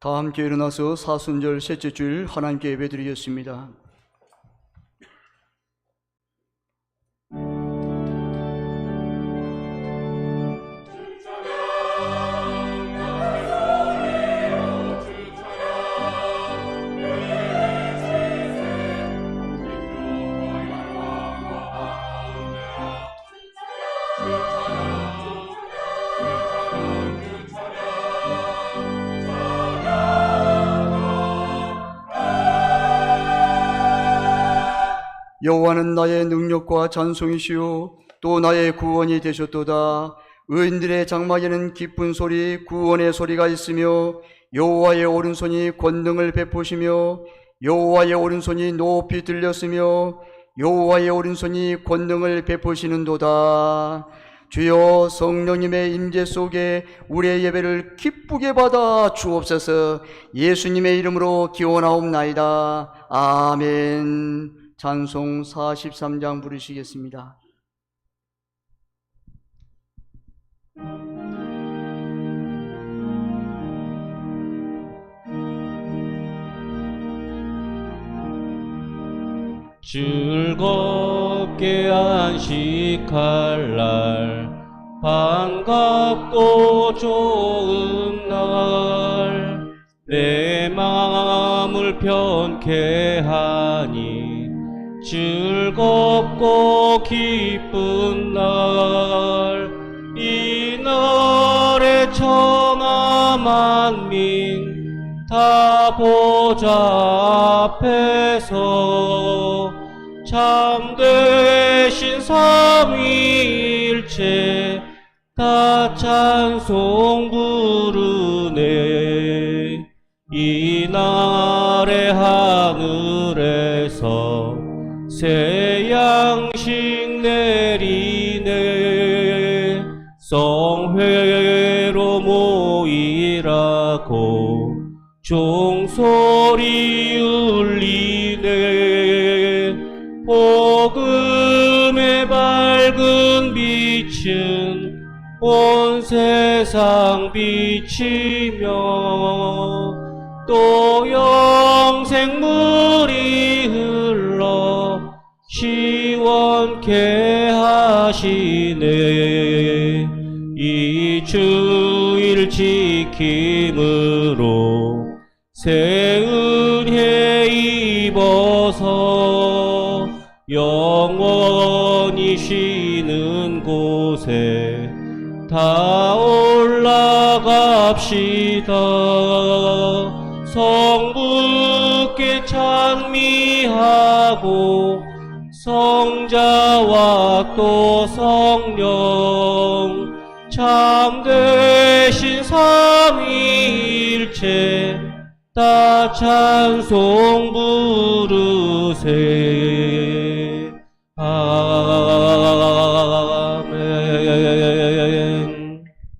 다 함께 일어나서 사순절 셋째 주일 하나님께 예배드리겠습니다. 여호와는 나의 능력과 찬송이시요 또 나의 구원이 되셨도다. 의인들의 장막에는 기쁜 소리, 구원의 소리가 있으며 여호와의 오른손이 권능을 베푸시며 여호와의 오른손이 높이 들렸으며 여호와의 오른손이 권능을 베푸시는도다. 주여, 성령님의 임재 속에 우리의 예배를 기쁘게 받아 주옵소서. 예수님의 이름으로 기원하옵나이다. 아멘. 찬송 43장 부르시겠습니다. 즐겁게 안식할 날, 반갑고 좋은 날, 내 마음을 편케 하니 즐겁고 기쁜 날, 이 날에 천하 만민 다 보좌 앞에서 참되신 삼위일체 다 찬송 부르네. 이 날에 하늘에서 새 양식 내리네. 성회로 모이라고 종소리 울리네. 복음의 밝은 빛은 온 세상 비치며 또 영생물이 흘러 시원케 하시네. 이 주일 지킴으로 새 은혜 입어서 영원히 쉬는 곳에 다 올라갑시다. 성부께 찬미하고 성자와 또 성령 참되신 삼위일체 다 찬송 부르세. 아멘.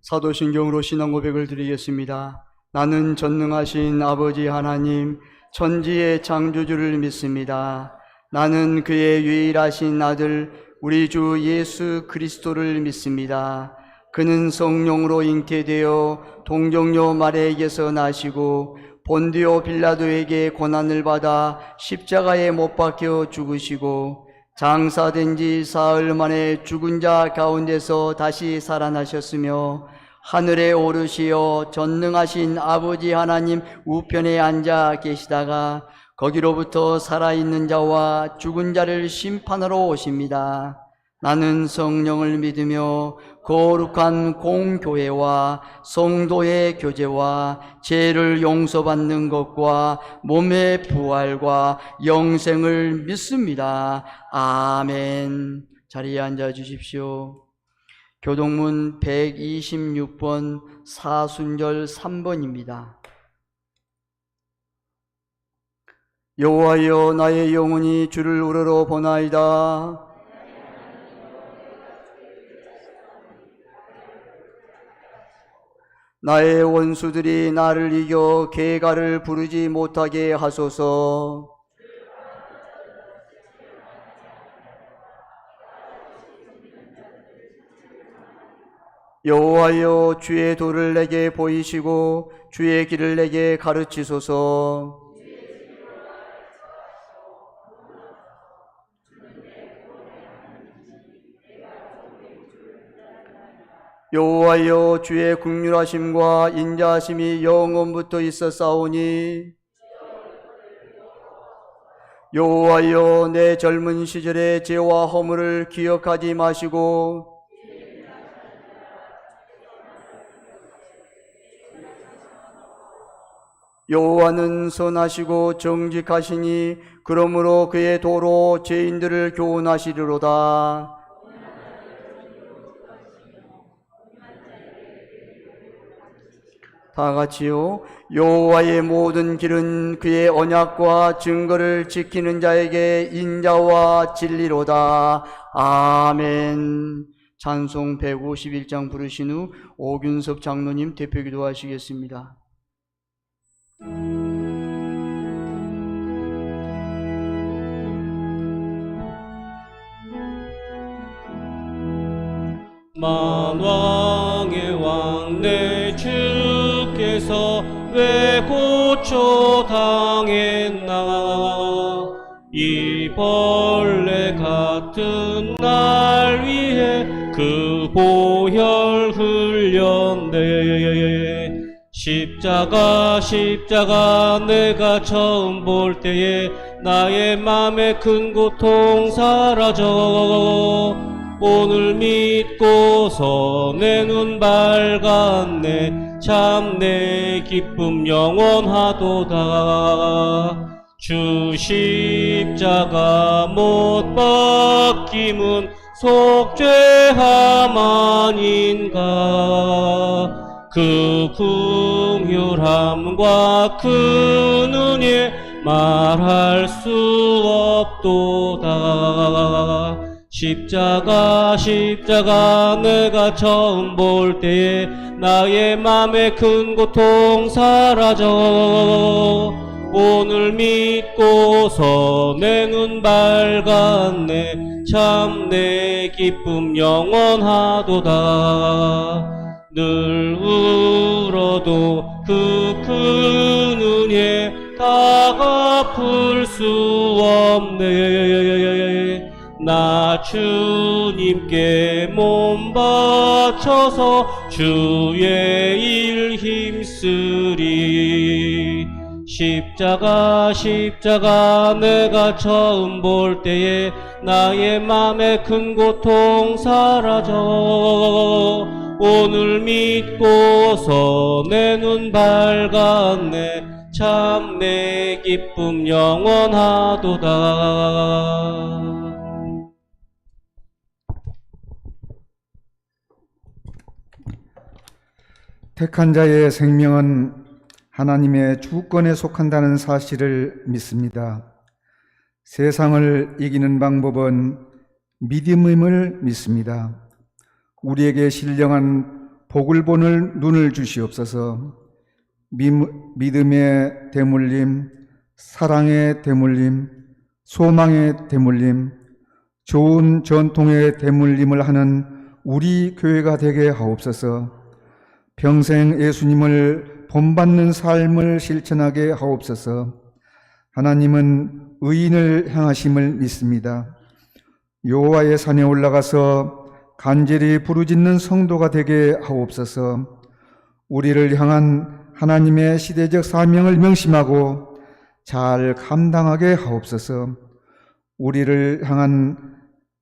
사도신경으로 신앙 고백을 드리겠습니다. 나는 전능하신 아버지 하나님 천지의 창조주를 믿습니다. 나는 그의 유일하신 아들 우리 주 예수 그리스도를 믿습니다. 그는 성령으로 잉태되어 동정녀 마리아에게서 나시고 본디오 빌라도에게 고난을 받아 십자가에 못 박혀 죽으시고 장사된 지 사흘 만에 죽은 자 가운데서 다시 살아나셨으며 하늘에 오르시어 전능하신 아버지 하나님 우편에 앉아 계시다가 거기로부터 살아있는 자와 죽은 자를 심판하러 오십니다. 나는 성령을 믿으며 거룩한 공교회와 성도의 교제와 죄를 용서받는 것과 몸의 부활과 영생을 믿습니다. 아멘. 자리에 앉아 주십시오. 교동문 126번 사순절 3번입니다. 여호와여, 나의 영혼이 주를 우러러 보나이다. 나의 원수들이 나를 이겨 계가를 부르지 못하게 하소서. 여호와여 주의 도를 내게 보이시고 주의 길을 내게 가르치소서. 여호와여 주의 긍휼하심과 인자하심이 영원부터 있었사오니 여호와여 내 젊은 시절의 죄와 허물을 기억하지 마시고 여호와는 선하시고 정직하시니 그러므로 그의 도로 죄인들을 교훈하시리로다. 다 같이요. 여호와의 모든 길은 그의 언약과 증거를 지키는 자에게 인자와 진리로다. 아멘. 찬송 151장 부르신 후 오균섭 장로님 대표기도 하시겠습니다. 만왕의 왕 내 주께서 왜 고초 당했나. 이 벌레 같은 날 위해 그 보혈 흘렸네. 십자가 내가 처음 볼 때에 나의 맘에 큰 고통 사라져. 오늘 믿고서 내 눈 밝았네. 참 내 기쁨 영원하도다. 주 십자가 못 박힘은 속죄함 아닌가. 그 긍휼함과 그 은혜 말할 수 없도다. 십자가 내가 처음 볼 때에 나의 맘에 큰 고통 사라져. 오늘 믿고서 내 눈 밝았네. 참 내 기쁨 영원하도다. 늘 울어도 그 큰 은혜 다 갚을 수 없네. 나 주님께 몸 바쳐서 주의 일 힘쓰리. 십자가 내가 처음 볼 때에 나의 맘에 큰 고통 사라져. 오늘 믿고서 내 눈 밝았네. 참 내 기쁨 영원하도다. 택한 자의 생명은 하나님의 주권에 속한다는 사실을 믿습니다. 세상을 이기는 방법은 믿음임을 믿습니다. 우리에게 신령한 복을 보는 눈을 주시옵소서. 믿음의 대물림, 사랑의 대물림, 소망의 대물림, 좋은 전통의 대물림을 하는 우리 교회가 되게 하옵소서. 평생 예수님을 본받는 삶을 실천하게 하옵소서. 하나님은 의인을 향하심을 믿습니다. 여호와의 산에 올라가서 간절히 부르짖는 성도가 되게 하옵소서. 우리를 향한 하나님의 시대적 사명을 명심하고 잘 감당하게 하옵소서. 우리를 향한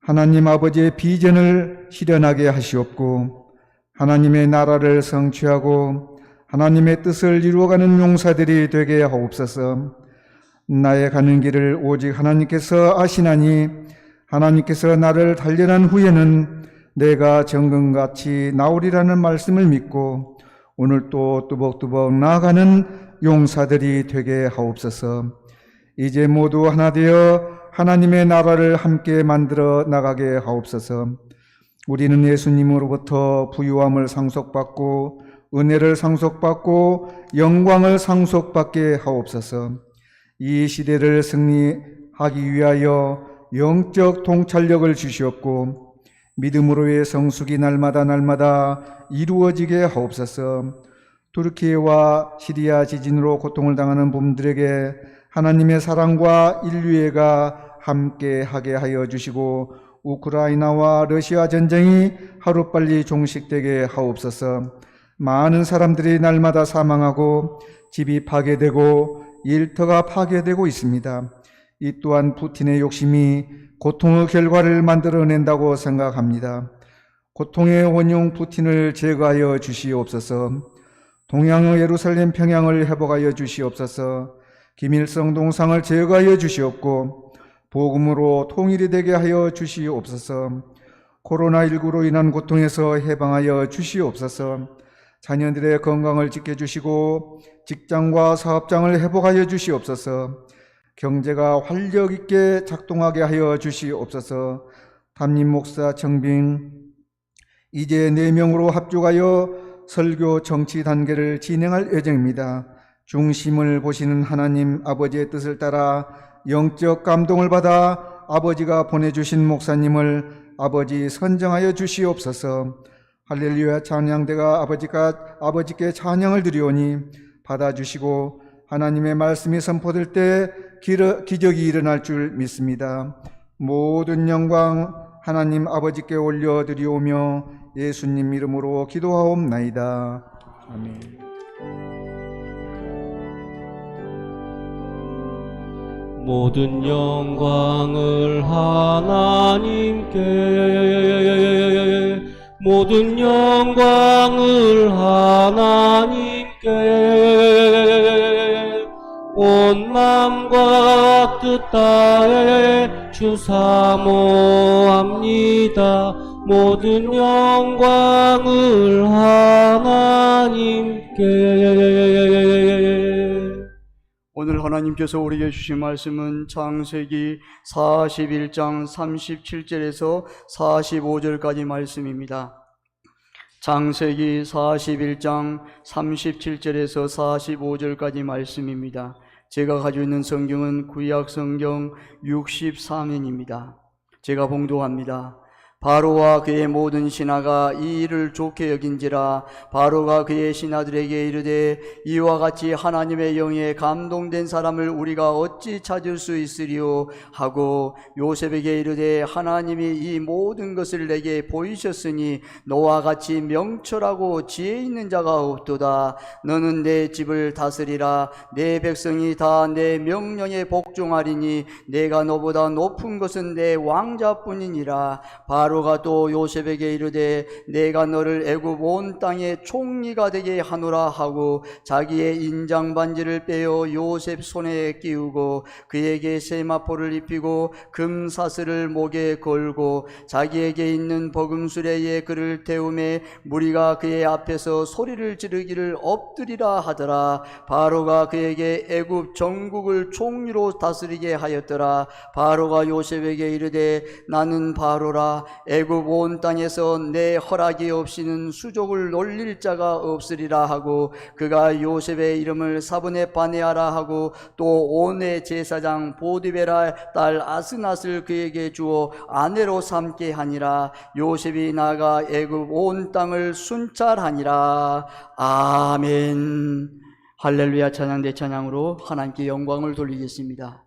하나님 아버지의 비전을 실현하게 하시옵고 하나님의 나라를 성취하고 하나님의 뜻을 이루어가는 용사들이 되게 하옵소서. 나의 가는 길을 오직 하나님께서 아시나니 하나님께서 나를 단련한 후에는 내가 정금같이 나오리라는 말씀을 믿고 오늘 또 뚜벅뚜벅 나아가는 용사들이 되게 하옵소서. 이제 모두 하나 되어 하나님의 나라를 함께 만들어 나가게 하옵소서. 우리는 예수님으로부터 부유함을 상속받고 은혜를 상속받고 영광을 상속받게 하옵소서. 이 시대를 승리하기 위하여 영적 통찰력을 주시옵고 믿음으로의 성숙이 날마다 이루어지게 하옵소서. 투르키예와 시리아 지진으로 고통을 당하는 분들에게 하나님의 사랑과 인류애가 함께하게 하여 주시고 우크라이나와 러시아 전쟁이 하루빨리 종식되게 하옵소서. 많은 사람들이 날마다 사망하고 집이 파괴되고 일터가 파괴되고 있습니다. 이 또한 푸틴의 욕심이 고통의 결과를 만들어낸다고 생각합니다. 고통의 원흉 푸틴을 제거하여 주시옵소서. 동양의 예루살렘 평양을 회복하여 주시옵소서. 김일성 동상을 제거하여 주시옵고 복음으로 통일이 되게 하여 주시옵소서. 코로나19로 인한 고통에서 해방하여 주시옵소서. 자녀들의 건강을 지켜주시고 직장과 사업장을 회복하여 주시옵소서. 경제가 활력 있게 작동하게 하여 주시옵소서. 담임 목사 정빙 이제 4명으로 합족하여 설교 정치 단계를 진행할 예정입니다. 중심을 보시는 하나님 아버지의 뜻을 따라 영적 감동을 받아 아버지가 보내주신 목사님을 아버지 선정하여 주시옵소서. 할렐루야 찬양대가 아버지께 찬양을 드리오니 받아주시고 하나님의 말씀이 선포될 때 기적이 일어날 줄 믿습니다. 모든 영광 하나님 아버지께 올려드리오며 예수님 이름으로 기도하옵나이다. 아멘. 모든 영광을 하나님께, 모든 영광을 하나님께, 온 마음과 뜻 다해 주사모합니다. 모든 영광을 하나님께. 오늘 하나님께서 우리에게 주신 말씀은 창세기 41장 37절에서 45절까지 말씀입니다. 창세기 41장 37절에서 45절까지 말씀입니다. 제가 가지고 있는 성경은 구약 성경 63면입니다. 제가 봉독합니다. 바로와 그의 모든 신하가 이 일을 좋게 여긴지라. 바로가 그의 신하들에게 이르되 이와 같이 하나님의 영에 감동된 사람을 우리가 어찌 찾을 수 있으리요 하고 요셉에게 이르되 하나님이 이 모든 것을 내게 보이셨으니 너와 같이 명철하고 지혜 있는 자가 없도다. 너는 내 집을 다스리라. 내 백성이 다 내 명령에 복종하리니 내가 너보다 높은 것은 내 왕자뿐이니라. 바로가 또 요셉에게 이르되 내가 너를 애굽 온 땅의 총리가 되게 하노라 하고 자기의 인장 반지를 빼어 요셉 손에 끼우고 그에게 세마포를 입히고 금사슬을 목에 걸고 자기에게 있는 버금수레에 그를 태우매 무리가 그의 앞에서 소리를 지르기를 엎드리라 하더라. 바로가 그에게 애굽 전국을 총리로 다스리게 하였더라. 바로가 요셉에게 이르되 나는 바로라. 애굽 온 땅에서 내 허락이 없이는 수족을 놀릴 자가 없으리라 하고 그가 요셉의 이름을 사브네 바네아라 하고 또 온의 제사장 보디베라 딸 아스낫을 그에게 주어 아내로 삼게 하니라. 요셉이 나가 애굽 온 땅을 순찰하니라. 아멘. 할렐루야 찬양 대찬양으로 하나님께 영광을 돌리겠습니다.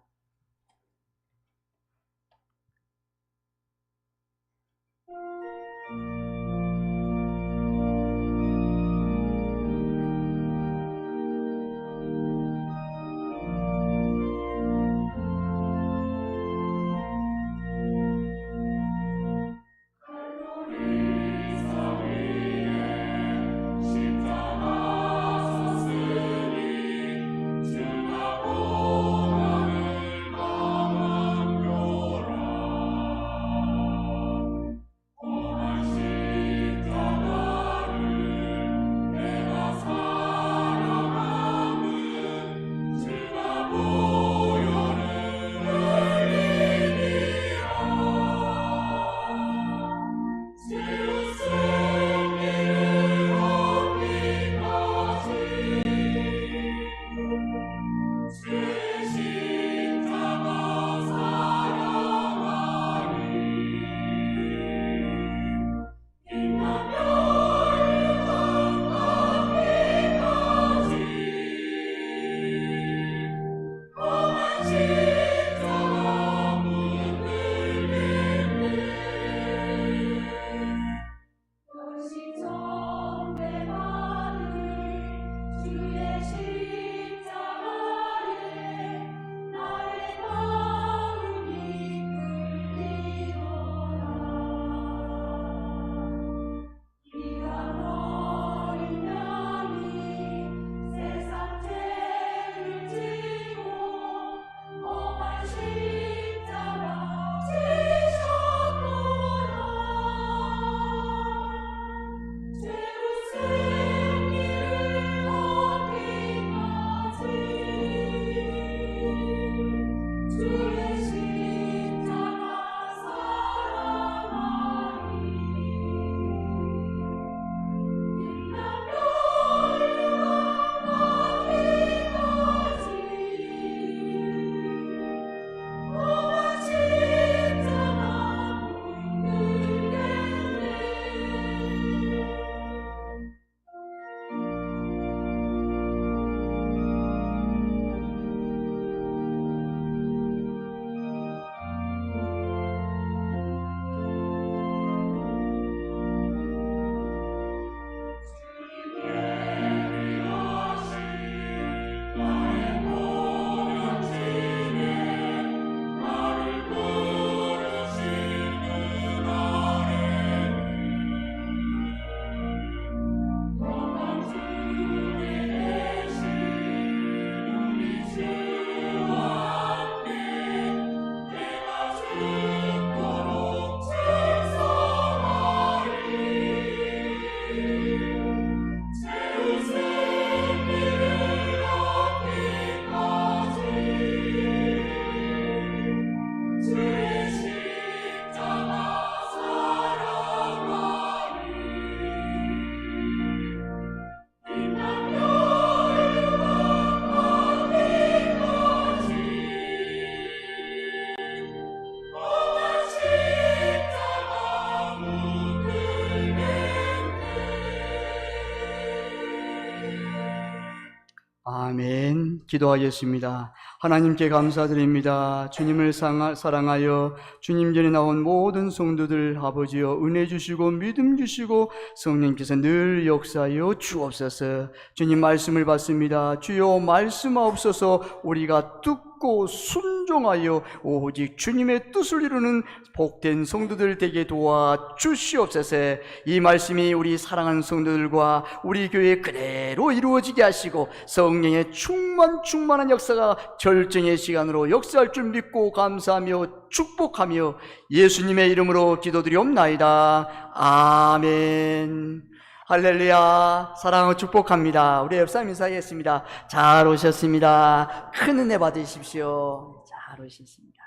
아멘. 기도하겠습니다. 하나님께 감사드립니다. 주님을 사랑하여 주님 전에 나온 모든 성도들 아버지여 은혜 주시고 믿음 주시고 성령께서 늘 역사하여 주옵소서. 주님 말씀을 받습니다. 주여 말씀하옵소서. 우리가 듣고 순종하여 오직 주님의 뜻을 이루는 복된 성도들 되게 도와 주시옵소서. 이 말씀이 우리 사랑하는 성도들과 우리 교회 그대로 이루어지게 하시고 성령의 충만한 역사가 결정의 시간으로 역사할 줄 믿고 감사하며 축복하며 예수님의 이름으로 기도드리옵나이다. 아멘. 할렐루야. 사랑하고 축복합니다. 우리 옆사람 인사하겠습니다. 잘 오셨습니다. 큰 은혜 받으십시오. 잘 오셨습니다.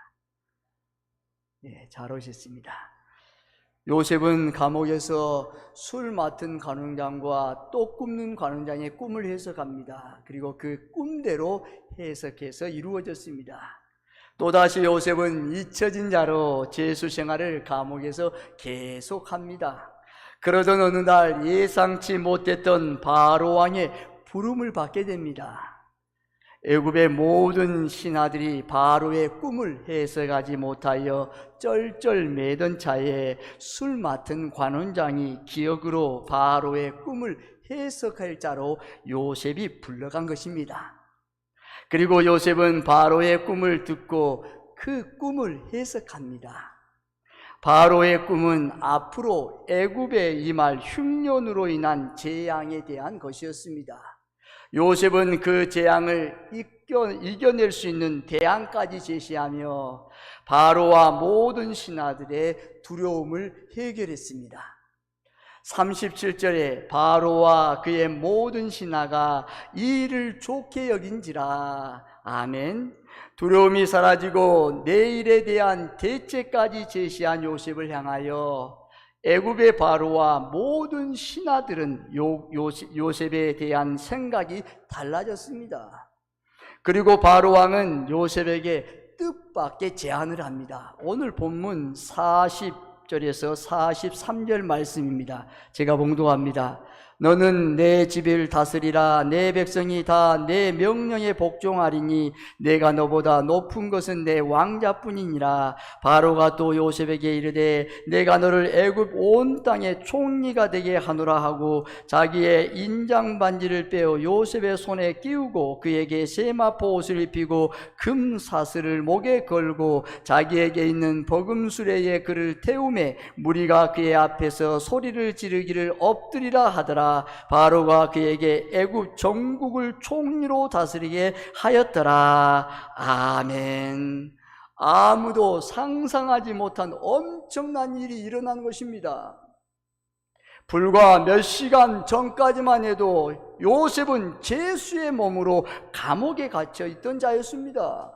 네, 잘 오셨습니다. 요셉은 감옥에서 술 맡은 관원장과 떡 굽는 관원장의 꿈을 해석합니다. 그리고 그 꿈대로 해석해서 이루어졌습니다. 또다시 요셉은 잊혀진 자로 재수 생활을 감옥에서 계속합니다. 그러던 어느 날 예상치 못했던 바로 왕의 부름을 받게 됩니다. 애굽의 모든 신하들이 바로의 꿈을 해석하지 못하여 쩔쩔매던 차에 술 맡은 관원장이 기억으로 바로의 꿈을 해석할 자로 요셉이 불러간 것입니다. 그리고 요셉은 바로의 꿈을 듣고 그 꿈을 해석합니다. 바로의 꿈은 앞으로 애굽에 임할 흉년으로 인한 재앙에 대한 것이었습니다. 요셉은 그 재앙을 이겨낼 수 있는 대안까지 제시하며 바로와 모든 신하들의 두려움을 해결했습니다. 37절에 바로와 그의 모든 신하가 이 일을 좋게 여긴지라. 아멘. 두려움이 사라지고 내일에 대한 대책까지 제시한 요셉을 향하여 애굽의 바로와 모든 신하들은 요셉에 대한 생각이 달라졌습니다. 그리고 바로 왕은 요셉에게 뜻밖의 제안을 합니다. 오늘 본문 40절에서 43절 말씀입니다. 제가 봉독합니다. 너는 내 집을 다스리라. 내 백성이 다 내 명령에 복종하리니 내가 너보다 높은 것은 내 왕자뿐이니라. 바로가 또 요셉에게 이르되 내가 너를 애굽 온 땅의 총리가 되게 하노라 하고 자기의 인장 반지를 빼어 요셉의 손에 끼우고 그에게 세마포 옷을 입히고 금 사슬을 목에 걸고 자기에게 있는 버금수레에 그를 태우매 무리가 그의 앞에서 소리를 지르기를 엎드리라 하더라. 바로가 그에게 애굽 전국을 총리로 다스리게 하였더라. 아멘. 아무도 상상하지 못한 엄청난 일이 일어난 것입니다. 불과 몇 시간 전까지만 해도 요셉은 죄수의 몸으로 감옥에 갇혀 있던 자였습니다.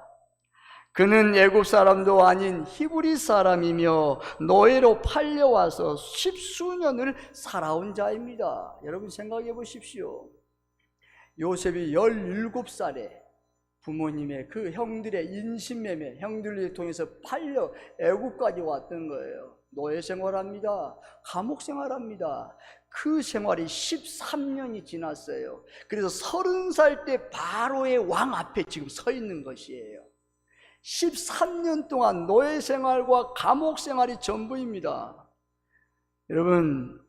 그는 애굽 사람도 아닌 히브리 사람이며 노예로 팔려와서 십수년을 살아온 자입니다. 여러분 생각해 보십시오. 요셉이 17살에 부모님의 그 형들의 인신매매, 형들을 통해서 팔려 애굽까지 왔던 거예요. 노예 생활합니다. 감옥 생활합니다. 그 생활이 13년이 지났어요. 그래서 30살 때 바로의 왕 앞에 지금 서 있는 것이에요. 13년 동안 노예 생활과 감옥 생활이 전부입니다. 여러분,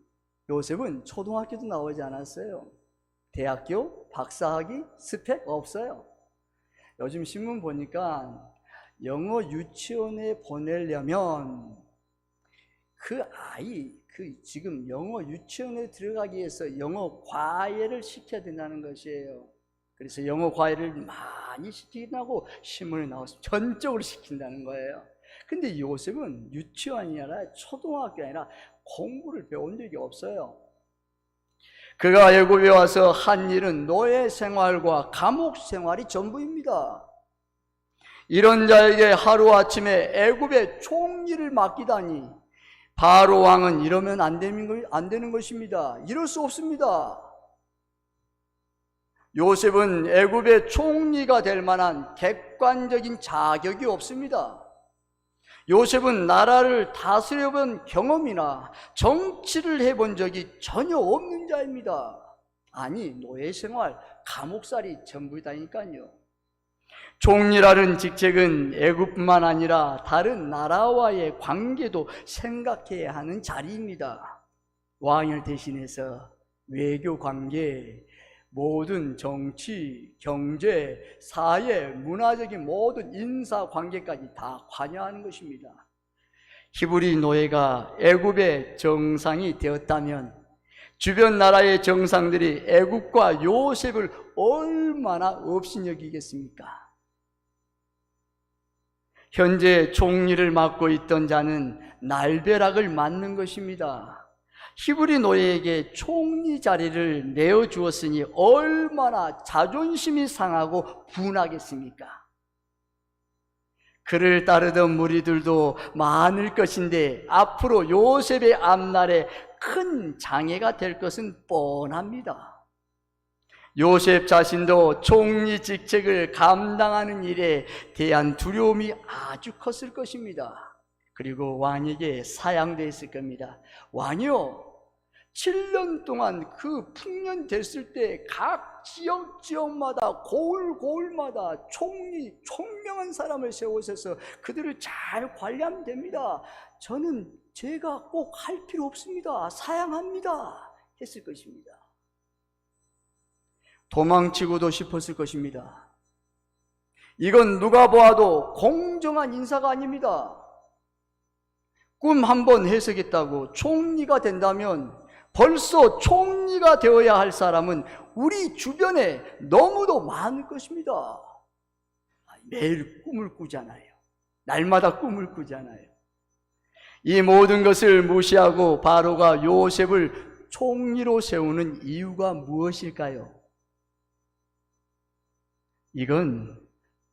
요셉은 초등학교도 나오지 않았어요. 대학교, 박사학위, 스펙 없어요. 요즘 신문 보니까 영어 유치원에 보내려면 그 아이, 지금 영어 유치원에 들어가기 위해서 영어 과외를 시켜야 된다는 것이에요. 그래서 영어 과외를 많이 시킨다고 신문에 나와서 전적으로 시킨다는 거예요. 근데 요셉은 유치원이 아니라 초등학교 아니라 공부를 배운 적이 없어요. 그가 애굽에 와서 한 일은 노예 생활과 감옥 생활이 전부입니다. 이런 자에게 하루아침에 애굽의 총리를 맡기다니 바로 왕은 이러면 안 되는 것입니다. 이럴 수 없습니다. 요셉은 애굽의 총리가 될 만한 객관적인 자격이 없습니다. 요셉은 나라를 다스려본 경험이나 정치를 해본 적이 전혀 없는 자입니다. 아니, 노예 생활, 감옥살이 전부다니까요. 총리라는 직책은 애국뿐만 아니라 다른 나라와의 관계도 생각해야 하는 자리입니다. 왕을 대신해서 외교 관계, 모든 정치, 경제, 사회, 문화적인 모든 인사 관계까지 다 관여하는 것입니다. 히브리 노예가 애굽의 정상이 되었다면 주변 나라의 정상들이 애굽과 요셉을 얼마나 업신여기겠습니까? 현재 총리를 맡고 있던 자는 날벼락을 맞는 것입니다. 히브리 노예에게 총리 자리를 내어주었으니 얼마나 자존심이 상하고 분하겠습니까? 그를 따르던 무리들도 많을 것인데 앞으로 요셉의 앞날에 큰 장애가 될 것은 뻔합니다. 요셉 자신도 총리 직책을 감당하는 일에 대한 두려움이 아주 컸을 것입니다. 그리고 왕에게 사양되었을 겁니다. 왕이요, 7년 동안 그 풍년 됐을 때 각 지역마다 고을마다 총명한 사람을 세우셔서 그들을 잘 관리하면 됩니다. 저는 제가 꼭 할 필요 없습니다. 사양합니다. 했을 것입니다. 도망치고도 싶었을 것입니다. 이건 누가 보아도 공정한 인사가 아닙니다. 꿈 한번 해석했다고 총리가 된다면 벌써 총리가 되어야 할 사람은 우리 주변에 너무도 많을 것입니다. 매일 꿈을 꾸잖아요. 날마다 꿈을 꾸잖아요. 이 모든 것을 무시하고 바로가 요셉을 총리로 세우는 이유가 무엇일까요? 이건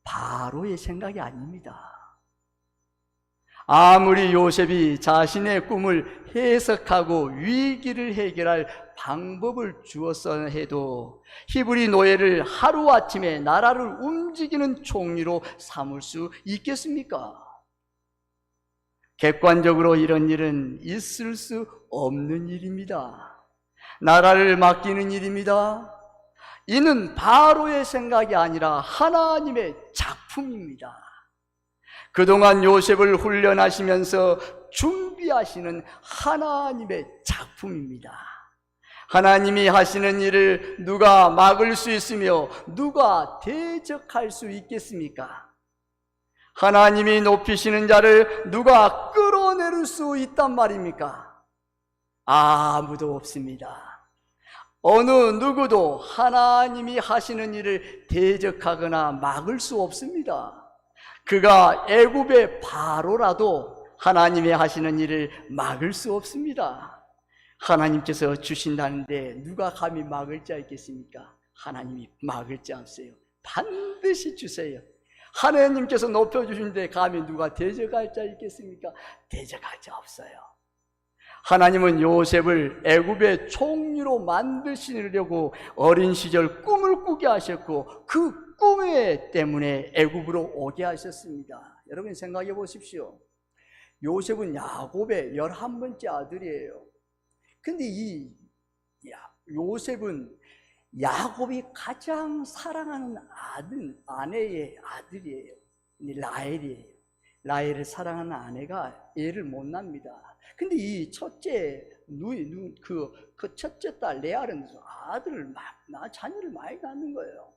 바로의 생각이 아닙니다. 아무리 요셉이 자신의 꿈을 해석하고 위기를 해결할 방법을 주었어 해도 히브리 노예를 하루아침에 나라를 움직이는 총리로 삼을 수 있겠습니까? 객관적으로 이런 일은 있을 수 없는 일입니다. 나라를 맡기는 일입니다. 이는 바로의 생각이 아니라 하나님의 작품입니다. 그동안 요셉을 훈련하시면서 준비하시는 하나님의 작품입니다. 하나님이 하시는 일을 누가 막을 수 있으며 누가 대적할 수 있겠습니까? 하나님이 높이시는 자를 누가 끌어내릴 수 있단 말입니까? 아무도 없습니다. 어느 누구도 하나님이 하시는 일을 대적하거나 막을 수 없습니다. 그가 애굽의 바로라도 하나님이 하시는 일을 막을 수 없습니다. 하나님께서 주신다는데 누가 감히 막을 자 있겠습니까? 하나님이 막을 자 없어요. 반드시 주세요. 하나님께서 높여주신데 감히 누가 대적할 자 있겠습니까? 대적할 자 없어요. 하나님은 요셉을 애굽의 총리로 만드시려고 어린 시절 꿈을 꾸게 하셨고 그 꿈에 때문에 애굽으로 오게 하셨습니다. 여러분 생각해 보십시오. 요셉은 야곱의 11번째 아들이에요. 근데 이 요셉은 야곱이 가장 사랑하는 아내의 아들이에요. 라헬이에요. 라헬을 사랑하는 아내가 애를 못 납니다. 근데 이 첫째 그 첫째 딸 레알은 아들을 자녀를 많이 낳는 거예요.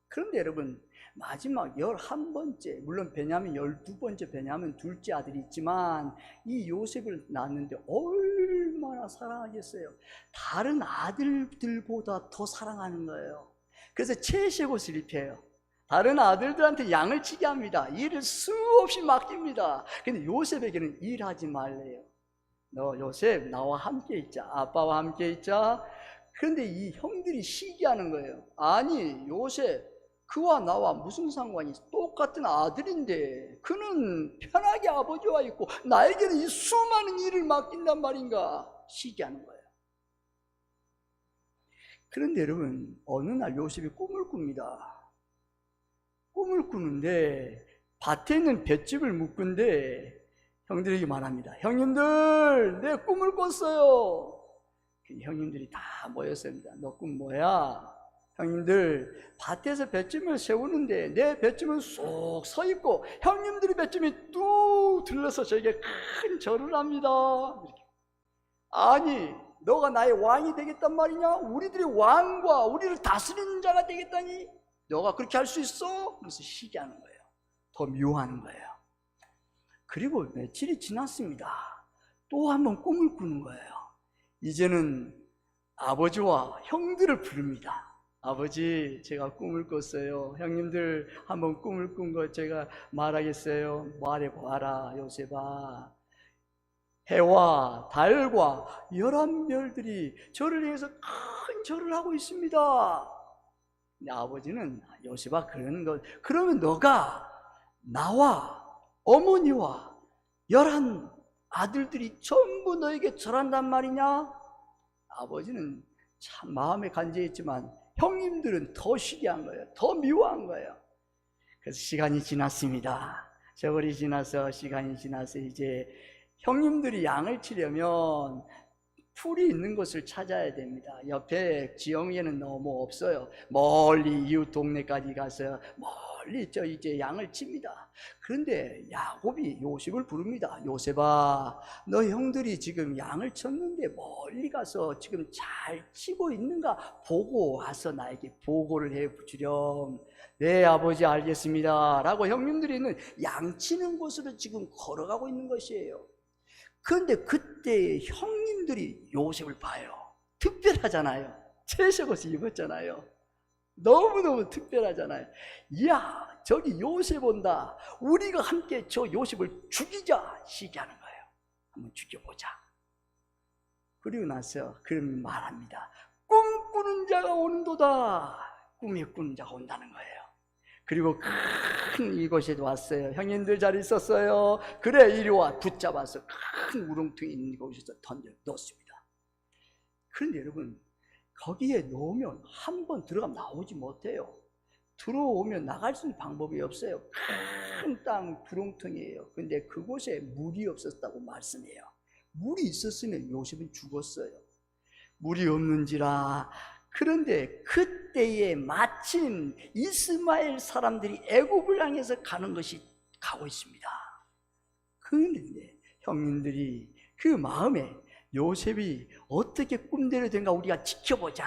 그런데 여러분 마지막 11번째, 물론 베냐민 12번째 베냐민 둘째 아들이 있지만 이 요셉을 낳았는데 얼마나 사랑하겠어요. 다른 아들들보다 더 사랑하는 거예요. 그래서 채색옷을 입혀요. 다른 아들들한테 양을 치게 합니다. 일을 수없이 맡깁니다. 근데 요셉에게는 일하지 말래요. 너 요셉 나와 함께 있자. 아빠와 함께 있자. 그런데 이 형들이 시기하는 거예요. 아니 요셉 그와 나와 무슨 상관이 있어? 똑같은 아들인데 그는 편하게 아버지와 있고 나에게는 이 수많은 일을 맡긴단 말인가? 시기하는 거예요. 그런데 여러분 어느 날 요셉이 꿈을 꿉니다. 꿈을 꾸는데 밭에 있는 볏짚을 묶은데 형들에게 말합니다. 형님들 내 꿈을 꿨어요. 형님들이 다 모였습니다. 너 꿈 뭐야? 형님들 밭에서 볏짚을 세우는데 내 볏짚은 쏙 서 있고 형님들이 볏짚이 뚝 들러서 저에게 큰 절을 합니다. 이렇게. 아니 너가 나의 왕이 되겠단 말이냐? 우리들이 왕과 우리를 다스리는 자가 되겠다니? 너가 그렇게 할 수 있어? 그래서 시기하는 거예요. 더 미워하는 거예요. 그리고 며칠이 지났습니다. 또 한 번 꿈을 꾸는 거예요. 이제는 아버지와 형들을 부릅니다. 아버지, 제가 꿈을 꿨어요. 형님들 한번 꿈을 꾼 거 제가 말하겠어요. 말해봐라, 요셉아. 해와 달과 11별들이 저를 향해서 큰 절을 하고 있습니다. 근데 아버지는 요셉아, 그러면 너가 나와 어머니와 11 아들들이 전부 너에게 절한단 말이냐? 아버지는 참 마음에 간절했지만 형님들은 더 시기한 거예요. 더 미워한 거예요. 그래서 시간이 지났습니다. 세월이 지나서 시간이 지나서 이제 형님들이 양을 치려면 풀이 있는 곳을 찾아야 됩니다. 옆에 지형에는 너무 없어요. 멀리 이웃 동네까지 가서 멀리 이제 양을 칩니다. 그런데 야곱이 요셉을 부릅니다. 요셉아, 너 형들이 지금 양을 쳤는데 멀리 가서 지금 잘 치고 있는가 보고 와서 나에게 보고를 해 주렴. 네 아버지, 알겠습니다 라고 형님들이 있는 양 치는 곳으로 지금 걸어가고 있는 것이에요. 그런데 그때 형님들이 요셉을 봐요. 특별하잖아요. 채색옷을 입었잖아요. 너무너무 특별하잖아요. 이야, 저기 요셉 온다. 우리가 함께 저 요셉을 죽이자 시기하는 거예요. 한번 죽여보자. 그리고 나서 그런 말합니다. 꿈꾸는 자가 온도다. 꿈에 꾸는 자가 온다는 거예요. 그리고 큰 이곳에 왔어요. 형님들 잘 있었어요. 그래, 이리 와. 붙잡아서 큰 우렁퉁이 있는 곳에서 던져 넣었습니다. 그런데 여러분, 거기에 놓으면 한 번 들어가면 나오지 못해요. 들어오면 나갈 수 있는 방법이 없어요. 큰 땅 구렁텅이에요. 근데 그곳에 물이 없었다고 말씀해요. 물이 있었으면 요셉은 죽었어요. 물이 없는지라. 그런데 그때에 마침 이스마엘 사람들이 애굽을 향해서 가고 있습니다. 그런데 형님들이 그 마음에 요셉이 어떻게 꿈대로 된가 우리가 지켜보자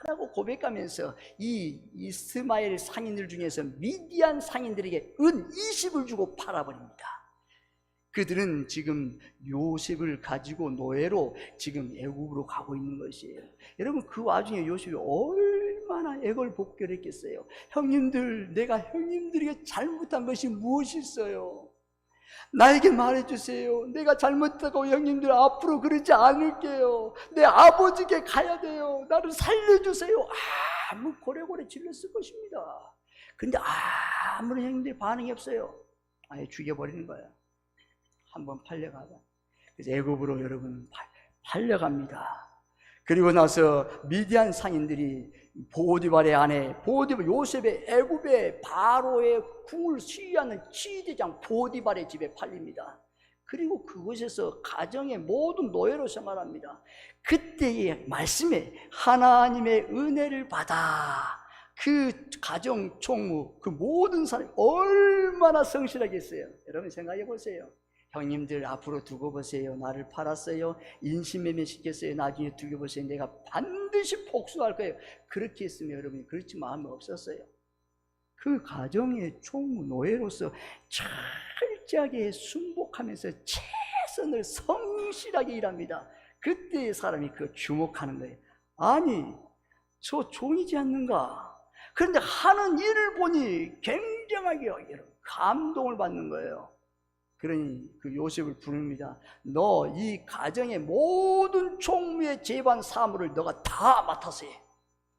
라고 고백하면서 이 이스마엘 상인들 중에서 미디안 상인들에게 은 20을 주고 팔아버립니다. 그들은 지금 요셉을 가지고 노예로 지금 애굽으로 가고 있는 것이에요. 여러분, 그 와중에 요셉이 얼마나 애걸복걸했겠어요. 형님들, 내가 형님들에게 잘못한 것이 무엇이 있어요? 나에게 말해주세요. 내가 잘못하고 형님들 앞으로 그러지 않을게요. 내 아버지께 가야 돼요. 나를 살려주세요. 아무 고래고래 질렀을 것입니다. 근데 아무런 형님들이 반응이 없어요. 아예 죽여버리는 거예요. 한번 팔려가다. 그래서 애굽으로 여러분 팔려갑니다. 그리고 나서 미디안 상인들이 보디발의 아내 요셉의 애굽의 바로의 궁을 수위하는 치대장 보디발의 집에 팔립니다. 그리고 그곳에서 가정의 모든 노예로 생활합니다. 그때의 말씀에 하나님의 은혜를 받아 그 가정 총무, 그 모든 사람이 얼마나 성실하겠어요. 여러분 생각해 보세요. 형님들 앞으로 두고 보세요. 나를 팔았어요. 인신매매 시켰어요. 나중에 두고 보세요. 내가 반드시 복수할 거예요. 그렇게 했으면 여러분이 그렇지 마음이 없었어요. 그 가정의 총무 노예로서 철저하게 순복하면서 최선을 성실하게 일합니다. 그때 사람이 그 주목하는 거예요. 아니, 저 종이지 않는가? 그런데 하는 일을 보니 굉장하게 여러분 감동을 받는 거예요. 그러니 그 요셉을 부릅니다. 너 이 가정의 모든 총무의 재반 사무를 너가 다 맡아서 해.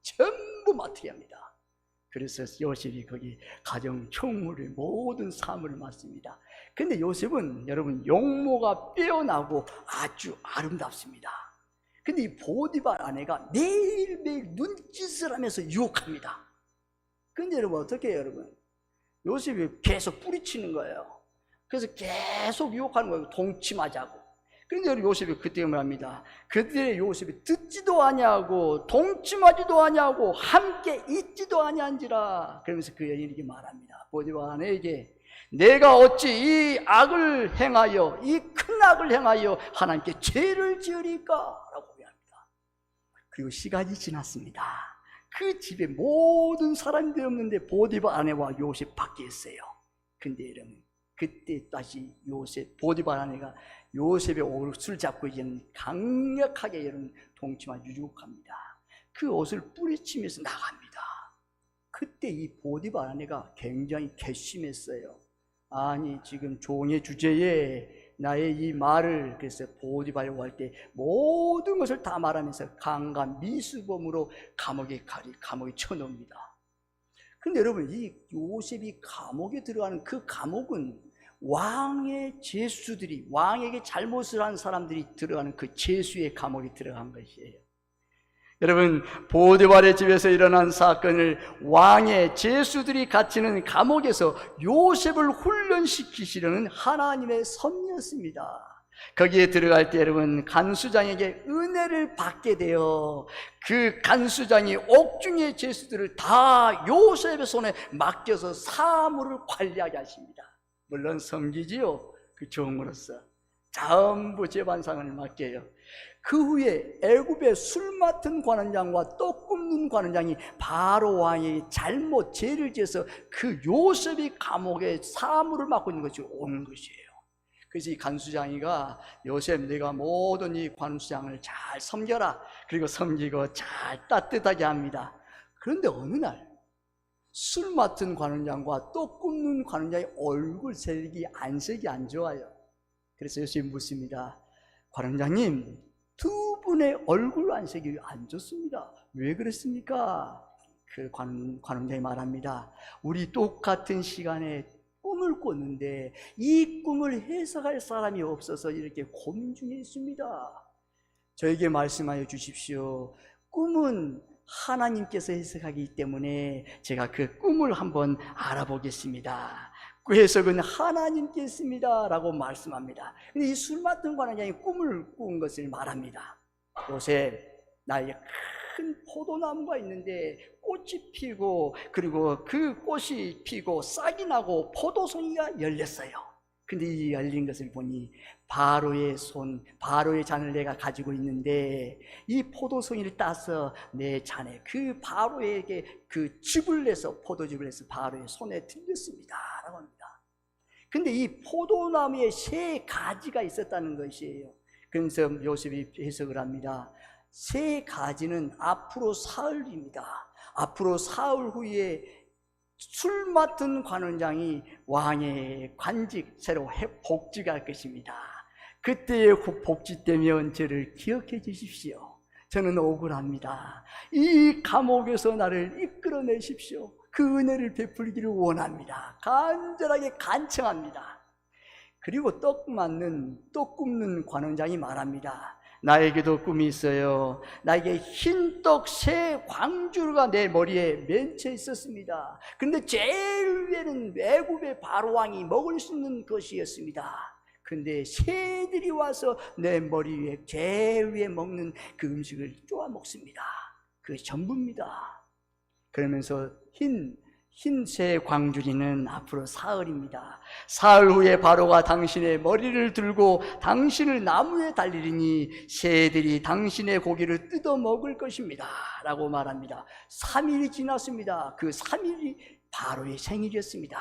전부 맡게 합니다. 그래서 요셉이 거기 가정 총무의 모든 사무를 맡습니다. 근데 요셉은 여러분 용모가 빼어나고 아주 아름답습니다. 근데 이 보디발 아내가 매일매일 눈짓을 하면서 유혹합니다. 근데 여러분 어떻게 해요, 여러분? 요셉이 계속 뿌리치는 거예요. 그래서 계속 유혹하는 거예요. 동침하자고. 그런데 요셉이 그때 말합니다. 그때 요셉이 듣지도 아니하고 동침하지도 아니하고 함께 있지도 아니한지라. 그러면서 그 여인이 이렇게 말합니다. 보디발 아내에게 내가 어찌 이 악을 행하여 이 큰 악을 행하여 하나님께 죄를 지으리까? 라고 고백합니다. 그리고 시간이 지났습니다. 그 집에 모든 사람들이 없는데 보디발 아내와 요셉 밖에 있어요. 근데 여러분 그때 다시 요셉 보디발 아내가 요셉의 옷을 잡고 이제는 강력하게 여러분 동침하 유혹합니다. 그 옷을 뿌리치면서 나갑니다. 그때 이 보디발 아내가 굉장히 괘씸했어요. 아니 지금 종의 주제에 나의 이 말을, 그래서 보디발이라고 할 때 모든 것을 다 말하면서 강간 미수범으로 감옥에 쳐넣습니다. 근데 여러분 이 요셉이 감옥에 들어가는 그 감옥은 왕의 죄수들이, 왕에게 잘못을 한 사람들이 들어가는 그 죄수의 감옥에 들어간 것이에요. 여러분 보디발의 집에서 일어난 사건을 왕의 죄수들이 갇히는 감옥에서 요셉을 훈련시키시려는 하나님의 섭리였습니다. 거기에 들어갈 때 여러분 간수장에게 은혜를 받게 되어 그 간수장이 옥중의 죄수들을 다 요셉의 손에 맡겨서 사무를 관리하게 하십니다. 물론 섬기지요. 그 종으로서 전부 재반상을 맡겨요. 그 후에 애굽의 술 맡은 관원장과 떡 굽는 관원장이 바로 왕의 잘못 죄를 지어서 그 요셉이 감옥에 사무를 맡고 있는 것이 오는 것이에요. 그래서 이 간수장이가 요셉 네가 모든 이 관수장을 잘 섬겨라. 그리고 섬기고 잘 따뜻하게 합니다. 그런데 어느 날 술 맡은 관원장과 떡 굽는 관원장의 얼굴 안색이 안 좋아요. 그래서 요셉이 묻습니다. 관원장님, 두 분의 얼굴 안색이 안 좋습니다. 왜 그렇습니까? 그 관원장이 말합니다. 우리 똑같은 시간에 꿈을 꿨는데 이 꿈을 해석할 사람이 없어서 이렇게 고민 중에 있습니다. 저에게 말씀하여 주십시오. 꿈은 하나님께서 해석하기 때문에 제가 그 꿈을 한번 알아보겠습니다. 그 해석은 하나님께 있습니다 라고 말씀합니다. 근데 이 술 맡은 관원장이 꿈을 꾼 것을 말합니다. 요셉, 나에게 큰 포도나무가 있는데 꽃이 피고 그리고 그 꽃이 피고 싹이 나고 포도송이가 열렸어요. 근데 이 열린 것을 보니 바로의 바로의 잔을 내가 가지고 있는데 이 포도송이를 따서 내 잔에 그 바로에게 그 즙을 내서 포도즙을 내서 바로의 손에 들렸습니다 라고 합니다. 근데 이 포도나무에 세 가지가 있었다는 것이에요. 그래서 요셉이 해석을 합니다. 세 가지는 앞으로 사흘입니다. 앞으로 사흘 후에 술 맡은 관원장이 왕의 관직 새로 복직할 것입니다. 그때의 복직되면 저를 기억해 주십시오. 저는 억울합니다. 이 감옥에서 나를 이끌어내십시오. 그 은혜를 베풀기를 원합니다. 간절하게 간청합니다. 그리고 떡 굽는 관원장이 말합니다. 나에게도 꿈이 있어요. 나에게 흰떡 세 광주가 내 머리에 맨쳐 있었습니다. 그런데 제일 위에는 애굽의 바로왕이 먹을 수 있는 것이었습니다. 그런데 새들이 와서 내 머리 위에 제일 위에 먹는 그 음식을 쪼아 먹습니다. 그게 전부입니다. 그러면서 흰 새 광주리는 앞으로 사흘입니다. 사흘 후에 바로가 당신의 머리를 들고 당신을 나무에 달리리니 새들이 당신의 고기를 뜯어 먹을 것입니다 라고 말합니다. 3일이 지났습니다. 그 3일이 바로의 생일이었습니다.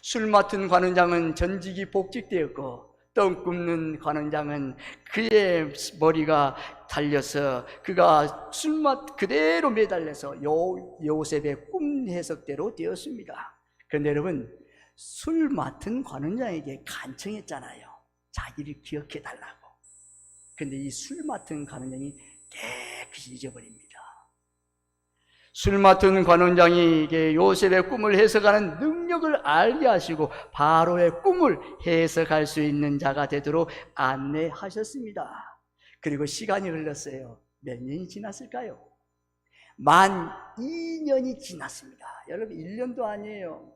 술 맡은 관원장은 전직이 복직되었고 떡 굽는 관원장은 그의 머리가 달려서 그가 술맛 그대로 매달려서 요셉의 꿈 해석대로 되었습니다. 그런데 여러분 술 맡은 관원장에게 간청했잖아요. 자기를 기억해 달라고. 그런데 이 술 맡은 관원장이 깨끗이 잊어버립니다. 술 맡은 관원장에게 요셉의 꿈을 해석하는 능력을 알게 하시고 바로의 꿈을 해석할 수 있는 자가 되도록 안내하셨습니다. 그리고 시간이 흘렀어요. 몇 년이 지났을까요? 만 2년이 지났습니다. 여러분 1년도 아니에요.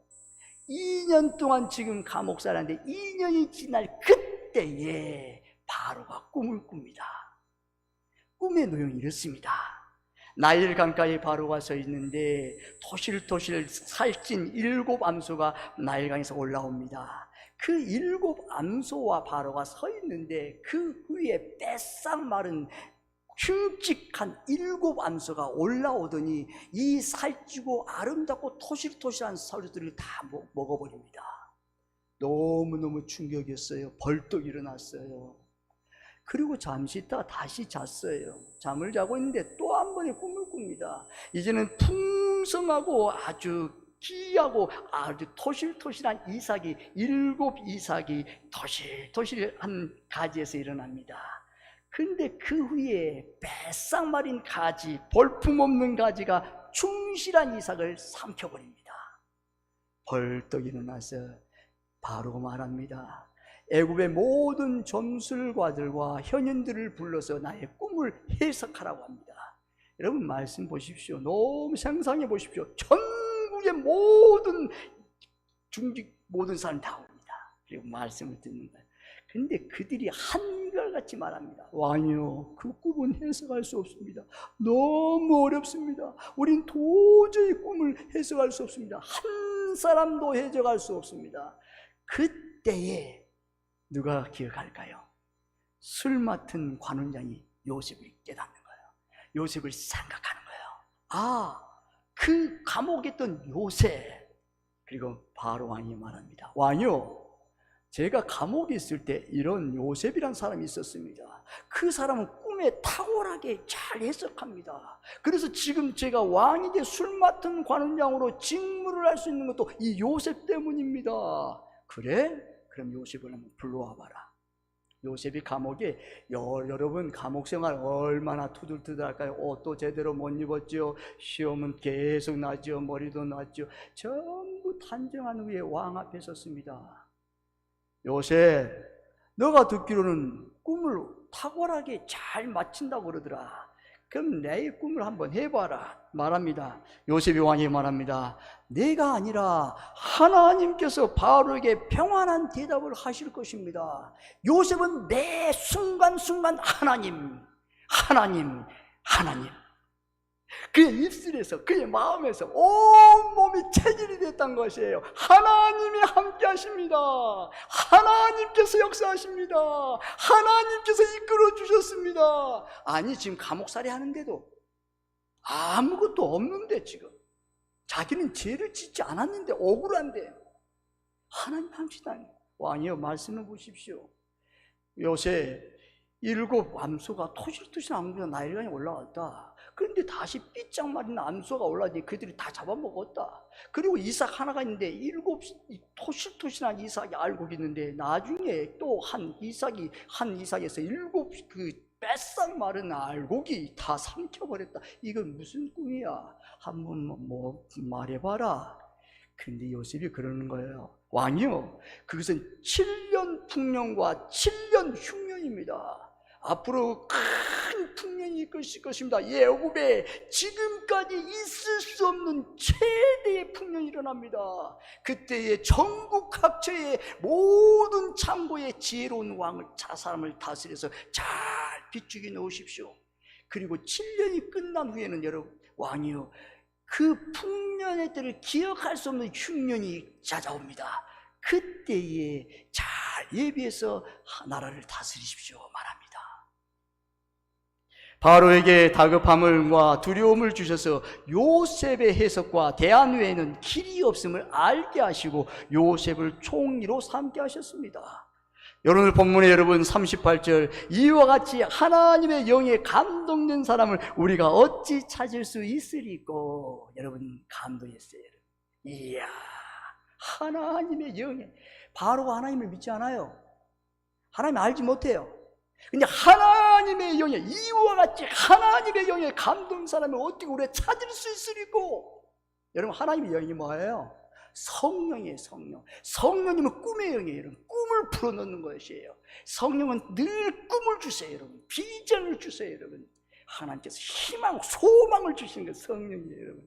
2년 동안 지금 감옥 살았는데 2년이 지날 그때에 바로가 꿈을 꿉니다. 꿈의 내용이 이렇습니다. 나일 강가에 바로가 서 있는데 토실토실 살찐 7 암소가 나일강에서 올라옵니다. 그 7 암소와 바로가 서 있는데 그 위에 뺏싹 마른 흉측한 7 암소가 올라오더니 이 살찌고 아름답고 토실토실한 사료들을 다 먹어버립니다. 너무너무 충격이었어요. 벌떡 일어났어요. 그리고 잠시 있다가 다시 잤어요. 잠을 자고 있는데 또 한 번의 꿈을 꿉니다. 이제는 풍성하고 아주 귀하고 아주 토실토실한 이삭이 7 이삭이 토실토실한 가지에서 일어납니다. 근데 그 위에 뺏싹 마린 가지, 볼품없는 가지가 충실한 이삭을 삼켜버립니다. 벌떡 일어나서 바로 말합니다. 애굽의 모든 점술가들과 현인들을 불러서 나의 꿈을 해석하라고 합니다. 여러분 말씀 보십시오. 너무 상상해 보십시오. 전국의 모든 중직 모든 사람이 다 옵니다. 그리고 말씀을 듣는 거예요. 근데 그들이 한결같이 말합니다. 왕이요, 그 꿈은 해석할 수 없습니다. 너무 어렵습니다. 우린 도저히 꿈을 해석할 수 없습니다. 한 사람도 해석할 수 없습니다. 그때에 누가 기억할까요? 술 맡은 관원장이 요셉을 깨닫는 거예요. 요셉을 생각하는 거예요. 아, 그 감옥에 있던 요셉. 그리고 바로 왕이 말합니다. 왕이요, 제가 감옥에 있을 때 이런 요셉이란 사람이 있었습니다. 그 사람은 꿈에 탁월하게 잘 해석합니다. 그래서 지금 제가 왕에게 술 맡은 관원장으로 직무를 할 수 있는 것도 이 요셉 때문입니다. 그래? 그럼 요셉을 한번 불러와 봐라. 요셉이 감옥에, 여러분 감옥 생활 얼마나 투들투들할까요? 옷도 제대로 못 입었죠. 시험은 계속 나죠. 머리도 나죠. 전부 단정한 후에 왕 앞에 섰습니다. 요셉, 너가 듣기로는 꿈을 탁월하게 잘 맞춘다고 그러더라. 그럼 내 꿈을 한번 해봐라 말합니다. 요셉이 왕이 말합니다. 내가 아니라 하나님께서 바로에게 평안한 대답을 하실 것입니다. 요셉은 매 순간순간 하나님. 그의 입술에서, 그의 마음에서 온몸이 체질이 됐던 것이에요. 하나님이 함께 하십니다. 하나님께서 역사하십니다. 하나님께서 이끌어 주셨습니다. 아니, 지금 감옥살이 하는데도 아무것도 없는데, 지금 자기는 죄를 짓지 않았는데 억울한데 하나님 함시다니. 왕이여, 말씀을 보십시오. 요새 7 암소가 토실토실한 암소가 나일강에 올라왔다. 그런데 다시 삐짝 마른 암소가 올라오니 그들이 다 잡아먹었다. 그리고 이삭 하나가 있는데 7 토실토실한 이삭이 알고 있는데 나중에 또 한 이삭에서 7 그 뺏싹 마른 알곡이 다 삼켜버렸다. 이건 무슨 꿈이야? 한번 뭐 말해봐라. 근데 요셉이 그러는 거예요. 왕이요, 그것은 7년 풍년과 7년 흉년입니다. 앞으로 큰 풍년이 있을 것입니다. 애굽에 지금까지 있을 수 없는 최대의 풍년이 일어납니다. 그때에 전국 각처의 모든 창고에 지혜로운 사람을 다스려서 잘 비축해 놓으십시오. 그리고 7년이 끝난 후에는 여러분, 왕이요, 그 풍년의 때를 기억할 수 없는 흉년이 찾아옵니다. 그때에 잘 예비해서 나라를 다스리십시오 말합니다. 바로에게 다급함과 두려움을 주셔서 요셉의 해석과 대안 외에는 길이 없음을 알게 하시고 요셉을 총리로 삼게 하셨습니다. 오늘 본문에 여러분 38절, 이와 같이 하나님의 영에 감동된 사람을 우리가 어찌 찾을 수 있으리꼬. 여러분 감동했어요. 이야, 하나님의 영에, 바로가 하나님을 믿지 않아요. 하나님 알지 못해요. 근데 하나님의 영에, 이와 같이 하나님의 영에 감동된 사람을 어떻게 우리가 찾을 수 있으리꼬. 여러분 하나님의 영이 뭐예요? 성령이에요. 성령님은 꿈의 영이에요. 여러분 꿈을 풀어놓는 것이에요. 성령은 늘 꿈을 주세요. 여러분 비전을 주세요. 여러분 하나님께서 희망, 소망을 주시는 게 성령이에요. 여러분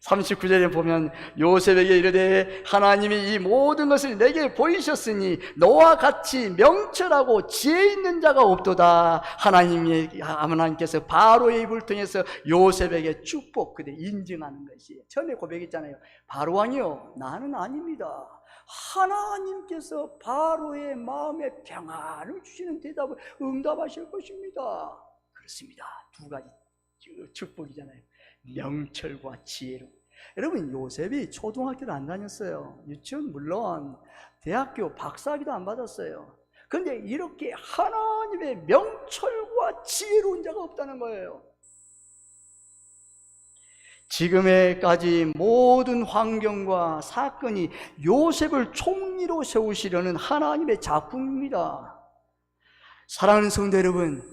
39절에 보면 요셉에게 이르되 하나님이 이 모든 것을 내게 보이셨으니 너와 같이 명철하고 지혜 있는 자가 없도다. 하나님께서 바로의 입을 통해서 요셉에게 축복, 그대 인증하는 것이에요. 처음에 고백했잖아요. 바로왕이요, 나는 아닙니다. 하나님께서 바로의 마음에 평안을 주시는 대답을 응답하실 것입니다. 그렇습니다. 두 가지 축복이잖아요. 명철과 지혜로. 여러분, 요셉이 초등학교를 안 다녔어요. 유치원 물론, 대학교 박사학위도 안 받았어요. 그런데 이렇게 하나님의 명철과 지혜로운 자가 없다는 거예요. 지금에까지 모든 환경과 사건이 요셉을 총리로 세우시려는 하나님의 작품입니다. 사랑하는 성도 여러분,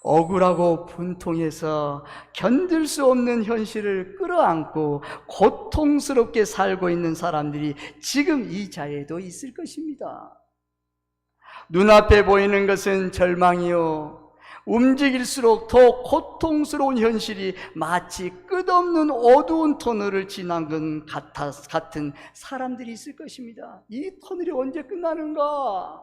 억울하고 분통해서 견딜 수 없는 현실을 끌어안고 고통스럽게 살고 있는 사람들이 지금 이 자리에도 있을 것입니다. 눈앞에 보이는 것은 절망이요, 움직일수록 더 고통스러운 현실이 마치 끝없는 어두운 터널을 지난 것 같은 사람들이 있을 것입니다. 이 터널이 언제 끝나는가?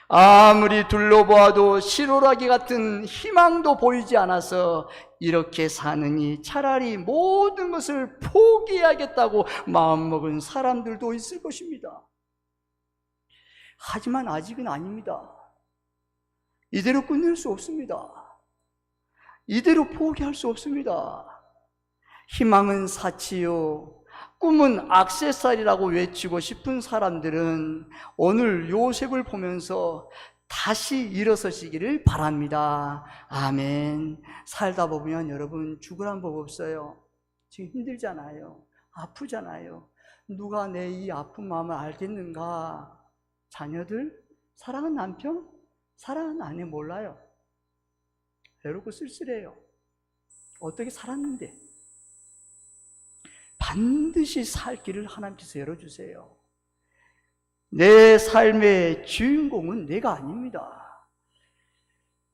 아무리 둘러보아도 실오라기 같은 희망도 보이지 않아서 이렇게 사느니 차라리 모든 것을 포기해야겠다고 마음먹은 사람들도 있을 것입니다. 하지만 아직은 아닙니다. 이대로 끝낼 수 없습니다. 이대로 포기할 수 없습니다. 희망은 사치요, 꿈은 액세서리라고 외치고 싶은 사람들은 오늘 요셉을 보면서 다시 일어서시기를 바랍니다. 아멘. 살다 보면 여러분 죽으란 법 없어요. 지금 힘들잖아요. 아프잖아요. 누가 내 이 아픈 마음을 알겠는가? 자녀들? 사랑하는 남편? 사랑하는 아내 몰라요. 외롭고 쓸쓸해요. 어떻게 살았는데? 반드시 살 길을 하나님께서 열어주세요. 내 삶의 주인공은 내가 아닙니다.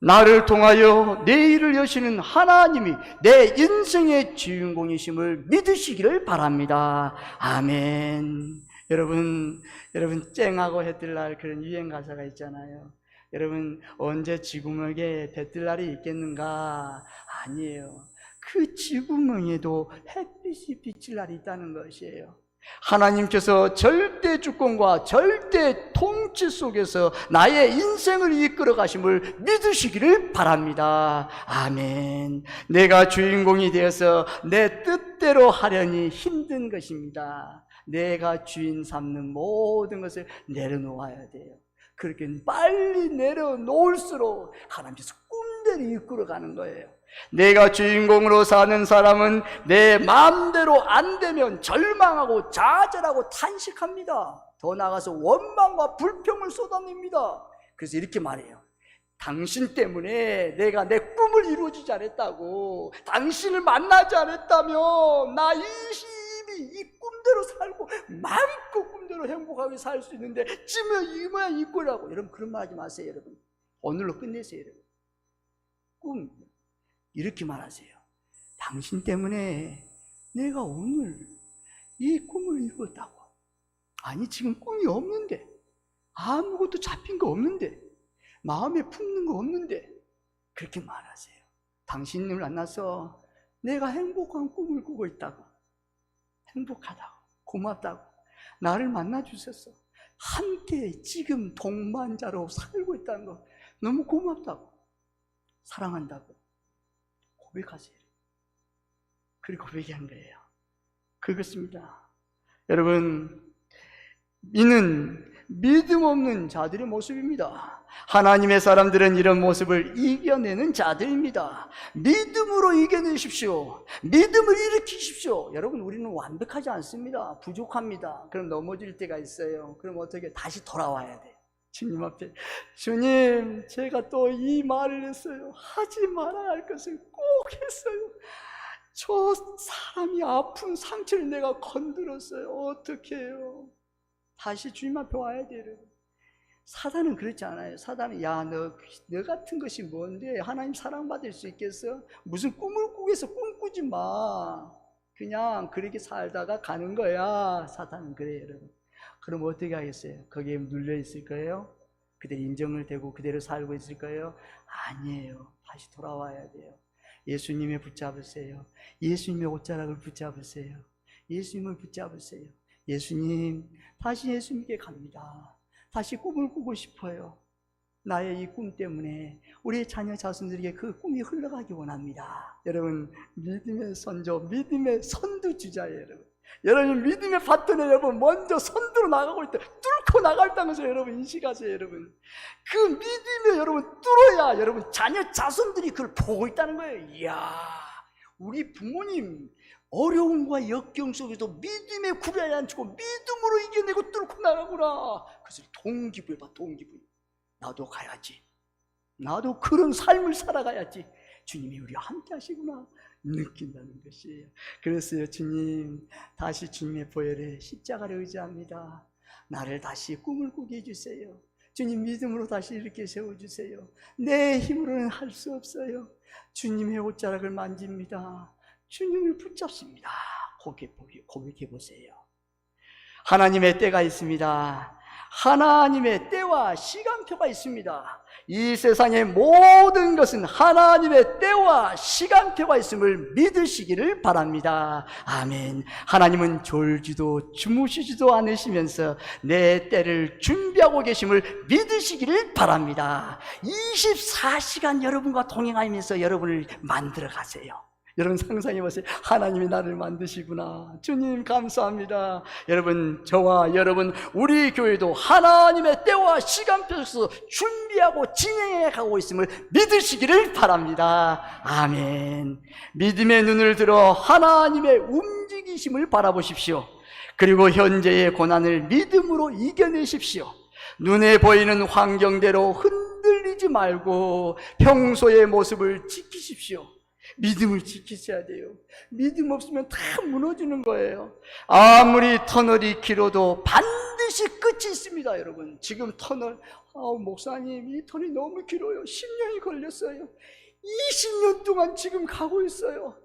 나를 통하여 내 일을 여시는 하나님이 내 인생의 주인공이심을 믿으시기를 바랍니다. 아멘. 여러분 쨍하고 해뜰 날, 그런 유행 가사가 있잖아요. 여러분, 언제 쥐구멍에 배뜰 날이 있겠는가? 아니에요. 그 쥐구멍에도 햇빛이 비칠 날이 있다는 것이에요. 하나님께서 절대 주권과 절대 통치 속에서 나의 인생을 이끌어 가심을 믿으시기를 바랍니다. 아멘. 내가 주인공이 되어서 내 뜻대로 하려니 힘든 것입니다. 내가 주인 삼는 모든 것을 내려놓아야 돼요. 그렇게 빨리 내려놓을수록 하나님께서 꿈대로 이끌어가는 거예요. 내가 주인공으로 사는 사람은 내 마음대로 안 되면 절망하고 좌절하고 탄식합니다. 더 나아가서 원망과 불평을 쏟아냅니다. 그래서 이렇게 말해요. 당신 때문에 내가 내 꿈을 이루어지지 않았다고, 당신을 만나지 않았다면 나 이 꿈대로 살고 마음껏 꿈대로 행복하게 살 수 있는데 지금 이 모양 이 꼴이라고. 여러분, 그런 말 하지 마세요. 여러분, 오늘로 끝내세요. 여러분, 꿈 이렇게 말하세요. 당신 때문에 내가 오늘 이 꿈을 이루었다고. 아니, 지금 꿈이 없는데, 아무것도 잡힌 거 없는데, 마음에 품는 거 없는데, 그렇게 말하세요. 당신을 만나서 내가 행복한 꿈을 꾸고 있다고, 행복하다고, 고맙다고, 나를 만나주셔서 함께 지금 동반자로 살고 있다는 거 너무 고맙다고, 사랑한다고 고백하세요. 그리고 고백한 거예요. 그것입니다. 여러분, 이는 믿음 없는 자들의 모습입니다. 하나님의 사람들은 이런 모습을 이겨내는 자들입니다. 믿음으로 이겨내십시오. 믿음을 일으키십시오. 여러분, 우리는 완벽하지 않습니다. 부족합니다. 그럼 넘어질 때가 있어요. 그럼 어떻게? 다시 돌아와야 돼요. 주님 앞에, 주님, 제가 또 이 말을 했어요. 하지 말아야 할 것을 꼭 했어요. 저 사람이 아픈 상처를 내가 건드렸어요. 어떻게 해요? 다시 주님 앞에 와야 돼요. 사단은 그렇지 않아요. 사단은, 야, 너 같은 것이 뭔데 하나님 사랑받을 수 있겠어? 무슨 꿈을 꾸겠어? 꿈꾸지 마. 그냥 그렇게 살다가 가는 거야. 사탄은 그래요, 여러분. 그럼 어떻게 하겠어요? 거기에 눌려 있을 거예요? 그대로 인정을 되고 그대로 살고 있을 거예요? 아니에요. 다시 돌아와야 돼요. 예수님을 붙잡으세요. 예수님의 옷자락을 붙잡으세요. 예수님을 붙잡으세요. 예수님, 다시 예수님께 갑니다. 다시 꿈을 꾸고 싶어요. 나의 이 꿈 때문에 우리 자녀 자손들에게 그 꿈이 흘러가기 원합니다. 여러분, 믿음의 선조, 믿음의 선두주자예요, 여러분. 여러분, 믿음의 파트너 여러분, 먼저 선두로 나가고 있다. 뚫고 나갈다는 것을 여러분 인식하세요, 여러분. 그 믿음에 여러분 뚫어야 여러분 자녀 자손들이 그걸 보고 있다는 거예요. 이야, 우리 부모님 어려움과 역경 속에도 믿음에 구려야 않고 믿음으로 이겨내고 뚫고 나가구나. 그것을 동기부여봐, 동기부여. 나도 가야지. 나도 그런 삶을 살아가야지. 주님이 우리와 함께 하시구나 느낀다는 것이에요. 그랬어요. 주님, 다시 주님의 보혈에 십자가를 의지합니다. 나를 다시 꿈을 꾸게 해주세요. 주님, 믿음으로 다시 이렇게 세워주세요. 내 힘으로는 할 수 없어요. 주님의 옷자락을 만집니다. 주님을 붙잡습니다. 고백해 보세요. 하나님의 때가 있습니다. 하나님의 때와 시간표가 있습니다. 이 세상의 모든 것은 하나님의 때와 시간표가 있음을 믿으시기를 바랍니다. 아멘. 하나님은 졸지도 주무시지도 않으시면서 내 때를 준비하고 계심을 믿으시기를 바랍니다. 24시간 여러분과 동행하면서 여러분을 만들어 가세요. 여러분 상상해 보세요. 하나님이 나를 만드시구나. 주님 감사합니다. 여러분, 저와 여러분, 우리 교회도 하나님의 때와 시간표에서 준비하고 진행해 가고 있음을 믿으시기를 바랍니다. 아멘. 믿음의 눈을 들어 하나님의 움직이심을 바라보십시오. 그리고 현재의 고난을 믿음으로 이겨내십시오. 눈에 보이는 환경대로 흔들리지 말고 평소의 모습을 지키십시오. 믿음을 지키셔야 돼요. 믿음 없으면 다 무너지는 거예요. 아무리 터널이 길어도 반드시 끝이 있습니다, 여러분. 지금 터널, 목사님, 이 터널이 너무 길어요. 10년이 걸렸어요. 20년 동안 지금 가고 있어요.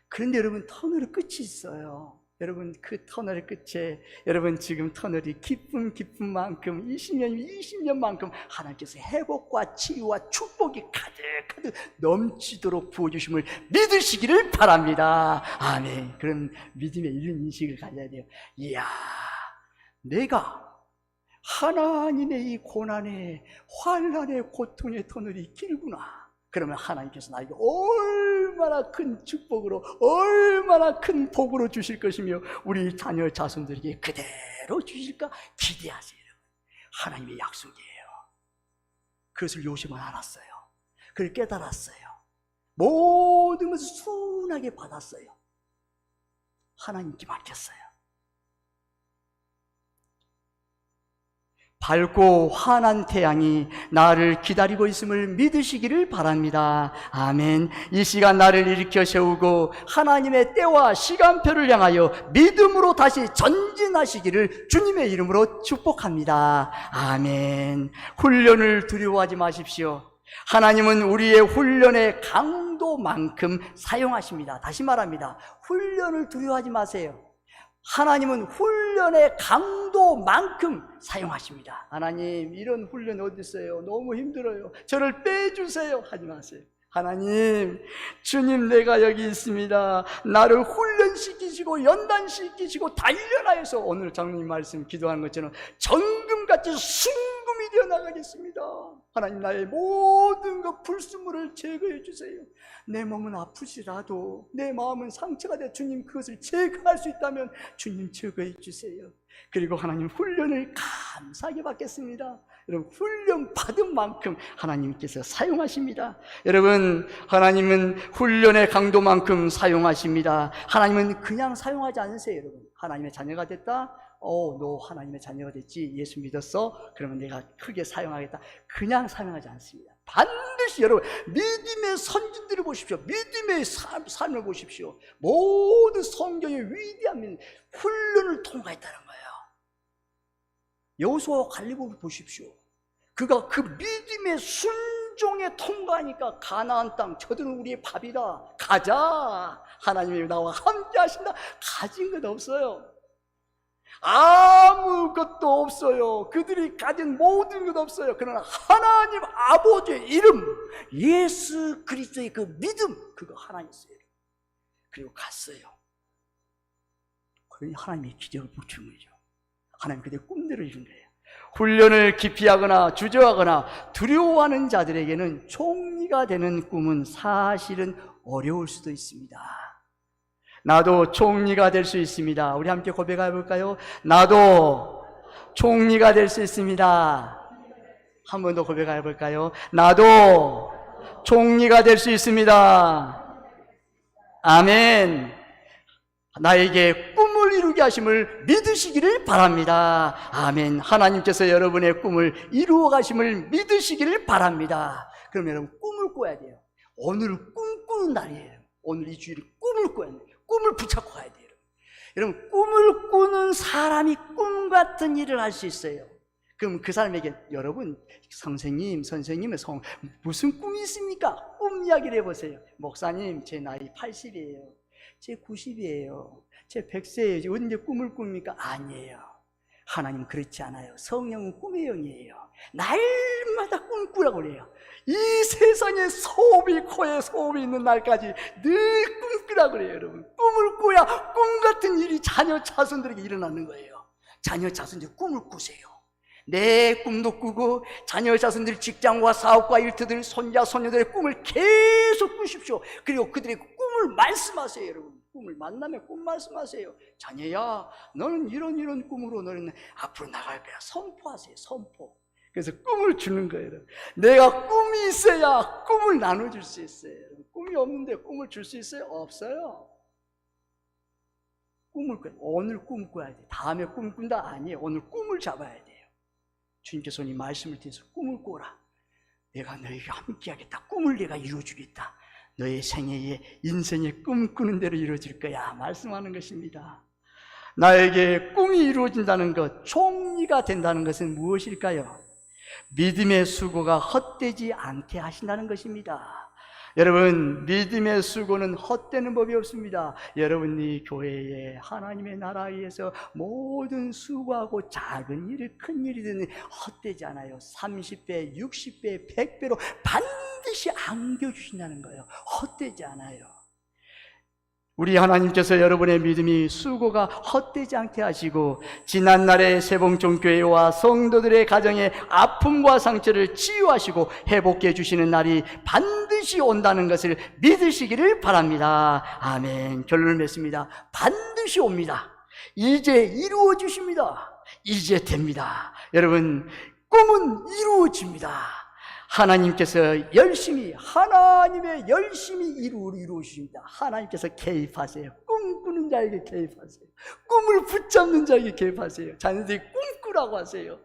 그런데 여러분, 터널의 끝이 있어요. 여러분, 그 터널의 끝에 여러분 지금 터널이 깊은 만큼 20년만큼 하나님께서 회복과 치유와 축복이 가득 넘치도록 부어주심을 믿으시기를 바랍니다. 아멘. 그런 믿음의 이런 인식을 가져야 돼요. 이야, 내가 하나님의 이 고난의 환난의 고통의 터널이 길구나. 그러면 하나님께서 나에게 얼마나 큰 축복으로, 얼마나 큰 복으로 주실 것이며 우리 자녀 자손들에게 그대로 주실까 기대하세요. 하나님의 약속이에요. 그것을 요셉은 알았어요. 그걸 깨달았어요. 모든 것을 순하게 받았어요. 하나님께 맡겼어요. 밝고 환한 태양이 나를 기다리고 있음을 믿으시기를 바랍니다. 아멘. 이 시간 나를 일으켜 세우고 하나님의 때와 시간표를 향하여 믿음으로 다시 전진하시기를 주님의 이름으로 축복합니다. 아멘. 훈련을 두려워하지 마십시오. 하나님은 우리의 훈련의 강도만큼 사용하십니다. 다시 말합니다. 훈련을 두려워하지 마세요. 하나님은 훈련의 강도만큼 사용하십니다. 하나님, 이런 훈련 어디 있어요? 너무 힘들어요. 저를 빼주세요. 하지 마세요. 하나님, 주님, 내가 여기 있습니다. 나를 훈련시키시고 연단시키시고 단련하여서 오늘 장로님 말씀 기도하는 것처럼 정금같이 순금이 되어 나가겠습니다. 하나님, 나의 모든 것 불순물을 제거해 주세요. 내 몸은 아프시라도 내 마음은 상처가 돼 주님 그것을 제거할 수 있다면 주님 제거해 주세요. 그리고 하나님, 훈련을 감사하게 받겠습니다. 여러분, 훈련 받은 만큼 하나님께서 사용하십니다. 여러분, 하나님은 훈련의 강도만큼 사용하십니다. 하나님은 그냥 사용하지 않으세요. 여러분, 하나님의 자녀가 됐다? 너 하나님의 자녀가 됐지? 예수 믿었어? 그러면 내가 크게 사용하겠다. 그냥 사용하지 않습니다. 반드시 여러분, 믿음의 선진들을 보십시오. 믿음의 삶을 보십시오. 모든 성경의 위대한 훈련을 통과했다는 거예요. 여호수아와 갈렙을 보십시오. 그가 그 믿음의 순종에 통과하니까 가나안 땅 저들은 우리의 밥이다. 가자. 하나님이 나와 함께 하신다. 가진 것 없어요. 아무것도 없어요. 그들이 가진 모든 것 없어요. 그러나 하나님 아버지의 이름, 예수 그리스도의 그 믿음, 그거 하나 있어요. 그리고 갔어요. 그러니 하나님이 기적을 붙인 거죠. 하나님 그들의 꿈대로 이룬 거예요. 훈련을 기피하거나 주저하거나 두려워하는 자들에게는 총리가 되는 꿈은 사실은 어려울 수도 있습니다. 나도 총리가 될 수 있습니다. 우리 함께 고백해 볼까요? 나도 총리가 될 수 있습니다. 한 번 더 고백해 볼까요? 나도 총리가 될 수 있습니다. 아멘. 나에게 꿈을 이루게 하심을 믿으시기를 바랍니다. 아멘. 하나님께서 여러분의 꿈을 이루어 가심을 믿으시기를 바랍니다. 그럼 여러분 꿈을 꿔야 돼요. 오늘은 꿈꾸는 날이에요. 오늘 이 주일은 꿈을 꿔야 돼요. 꿈을 붙잡고 가야 돼요. 여러분 꿈을 꾸는 사람이 꿈 같은 일을 할 수 있어요. 그럼 그 사람에게 여러분 선생님은 무슨 꿈이 있습니까? 꿈 이야기를 해보세요. 목사님 제 나이 80이에요. 제 90이에요. 제 100세예요. 언제 꿈을 꿉니까? 아니에요. 하나님 그렇지 않아요. 성령은 꿈의 영이에요. 날마다 꿈꾸라고 그래요. 이 세상에 소음이 코에 소음이 있는 날까지 늘 꿈꾸라고 그래요. 여러분 꿈을 꿔야 꿈 같은 일이 자녀 자손들에게 일어나는 거예요. 자녀 자손들 꿈을 꾸세요. 내 꿈도 꾸고 자녀 자손들 직장과 사업과 일터들 손자 손녀들의 꿈을 계속 꾸십시오. 그리고 그들의 꿈을 말씀하세요. 여러분 꿈을 만나면 꿈 말씀하세요. 자녀야 너는 이런 꿈으로 너는 앞으로 나갈 거야. 선포하세요. 선포. 그래서 꿈을 주는 거예요. 내가 꿈이 있어야 꿈을 나눠줄 수 있어요. 꿈이 없는데 꿈을 줄 수 있어요? 없어요. 꿈을 꿔요. 오늘 꿈 꿔야 돼. 다음에 꿈 꾼다? 아니에요. 오늘 꿈을 잡아야 돼요. 주님께서 이 말씀을 통해서 꿈을 꿔라. 내가 너희가 함께 하겠다. 꿈을 내가 이루어주겠다. 너의 생애에 인생의 꿈꾸는 대로 이루어질 거야. 말씀하는 것입니다. 나에게 꿈이 이루어진다는 것, 총리가 된다는 것은 무엇일까요? 믿음의 수고가 헛되지 않게 하신다는 것입니다. 여러분 믿음의 수고는 헛되는 법이 없습니다. 여러분이 교회에 하나님의 나라에서 모든 수고하고 작은 일이 큰 일이든 헛되지 않아요. 30배, 60배, 100배로 반드시 안겨주신다는 거예요. 헛되지 않아요. 우리 하나님께서 여러분의 믿음이 수고가 헛되지 않게 하시고 지난날의 세봉종교회와 성도들의 가정의 아픔과 상처를 치유하시고 회복해 주시는 날이 반드시 온다는 것을 믿으시기를 바랍니다. 아멘. 결론을 맺습니다. 반드시 옵니다. 이제 이루어 주십니다. 이제 됩니다. 여러분 꿈은 이루어집니다. 하나님께서 열심히 하나님의 열심히 이루어주십니다. 하나님께서 개입하세요. 꿈꾸는 자에게 개입하세요. 꿈을 붙잡는 자에게 개입하세요. 자녀들이 꿈꾸라고 하세요.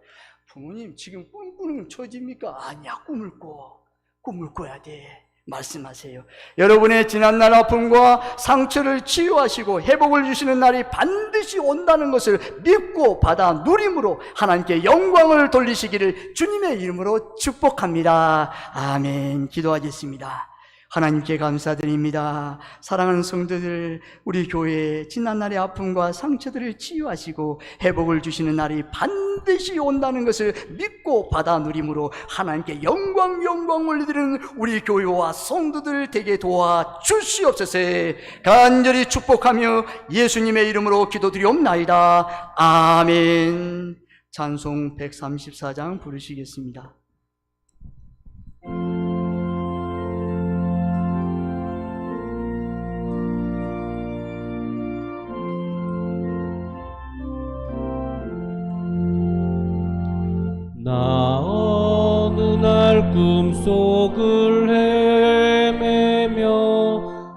부모님 지금 꿈꾸는 처지입니까? 아니야. 꿈을 꿔야 돼. 말씀하세요. 여러분의 지난날 아픔과 상처를 치유하시고 회복을 주시는 날이 반드시 온다는 것을 믿고 받아 누림으로 하나님께 영광을 돌리시기를 주님의 이름으로 축복합니다. 아멘. 기도하겠습니다. 하나님께 감사드립니다. 사랑하는 성도들, 우리 교회에 지난날의 아픔과 상처들을 치유하시고 회복을 주시는 날이 반드시 온다는 것을 믿고 받아 누림으로 하나님께 영광 올려드리는 우리 교회와 성도들 되게 도와 주시옵소서. 간절히 축복하며 예수님의 이름으로 기도드리옵나이다. 아멘. 찬송 134장 부르시겠습니다. 나 어느 날 꿈속을 헤매며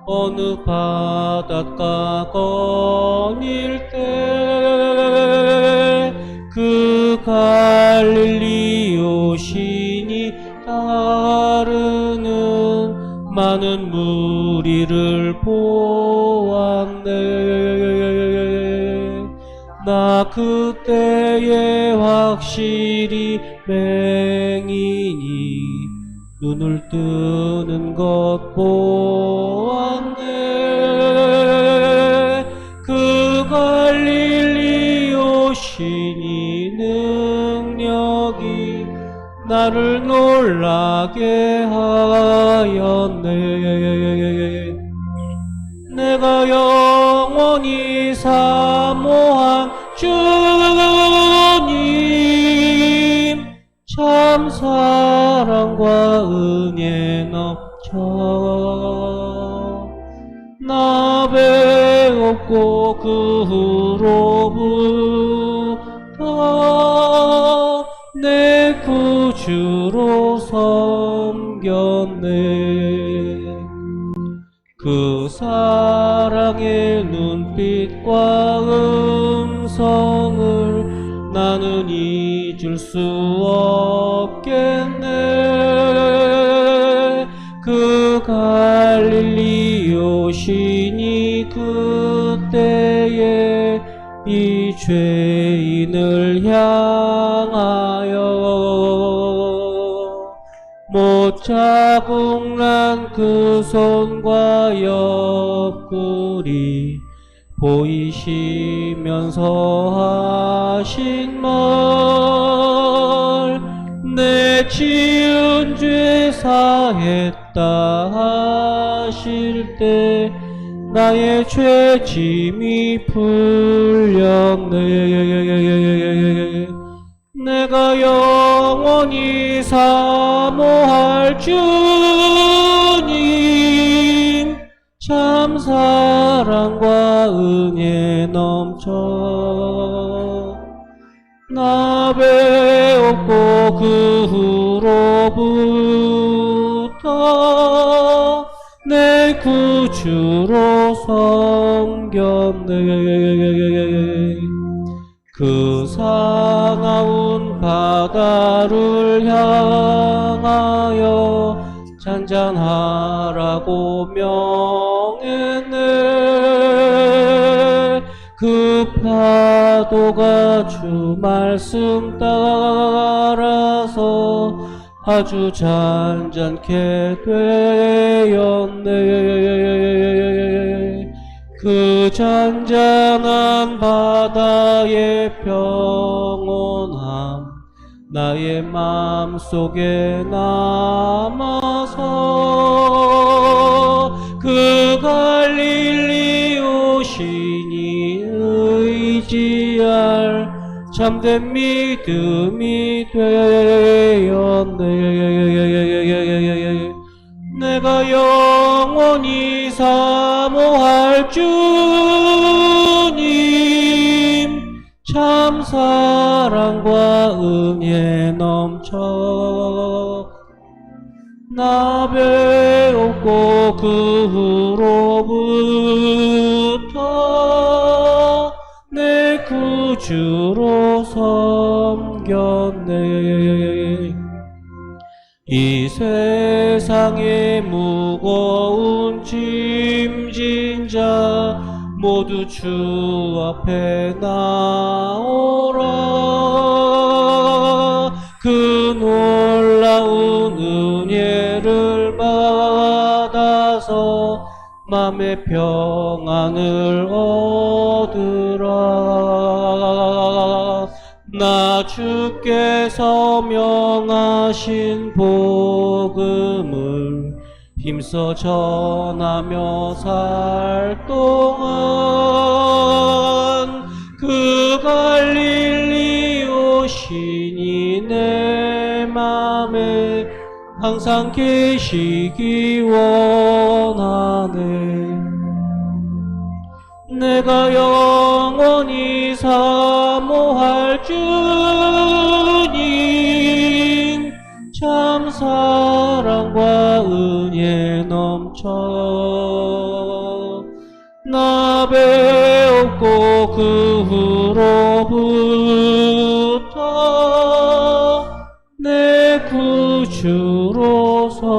어느 바닷가 거닐 때 그 갈릴리 오신이 따르는 많은 무리를 보았네. 나 그때에 확실히 맹인이 눈을 뜨는 것 보았네. 그 갈릴리 오신 이 능력이 나를 놀라게 하였네. 내가 영원히 사모한 주님, 참 사랑과 은혜 넘쳐 나 배웠고 그 후로부터 내 구주로 섬겼네. 그 사랑의 눈빛과 음성을 나는 잊을 수 없겠네. 그 갈릴리 오시니 그때에 이 죄인을 향하여 못 자국난 그 손과 옆구리 보이시면서 하신 말, 내 지은 죄 사했다 하실 때 나의 죄짐이 풀렸네. 내가 영원히 사모할 주님, 참 사랑과 은혜 넘쳐 나 배웠고 그 후로부터 내 구주로 섬겼네. 그 사나운 바다를 향하여 잔잔하라고 명했네. 그 파도가 주 말씀 따라서 아주 잔잔케 되었네. 그 잔잔한 바다의 평온함 나의 마음속에 남아서 그 갈릴리 오시니 의지할 참된 믿음이 되었네. 내가 영원히 사모할 주님, 참 사랑과 은혜 넘쳐 나 배웠고 그 후로부터 내 구주로 섬겼네. 이 세상의 무거운 짐진 자 모두 주 앞에 나오라. 그 놀라운 은혜를 받아서 맘의 평안을 얻으라. 나 주께서 명하신 복음을 힘써 전하며 살 동안 그 갈릴리 오시니 내 맘에 항상 계시기 원하네. 내가 영원히 사모할 주님, 참 사랑과 은혜 넘쳐 나 배웠고 그 후로부터 내 구주로 섬겼네.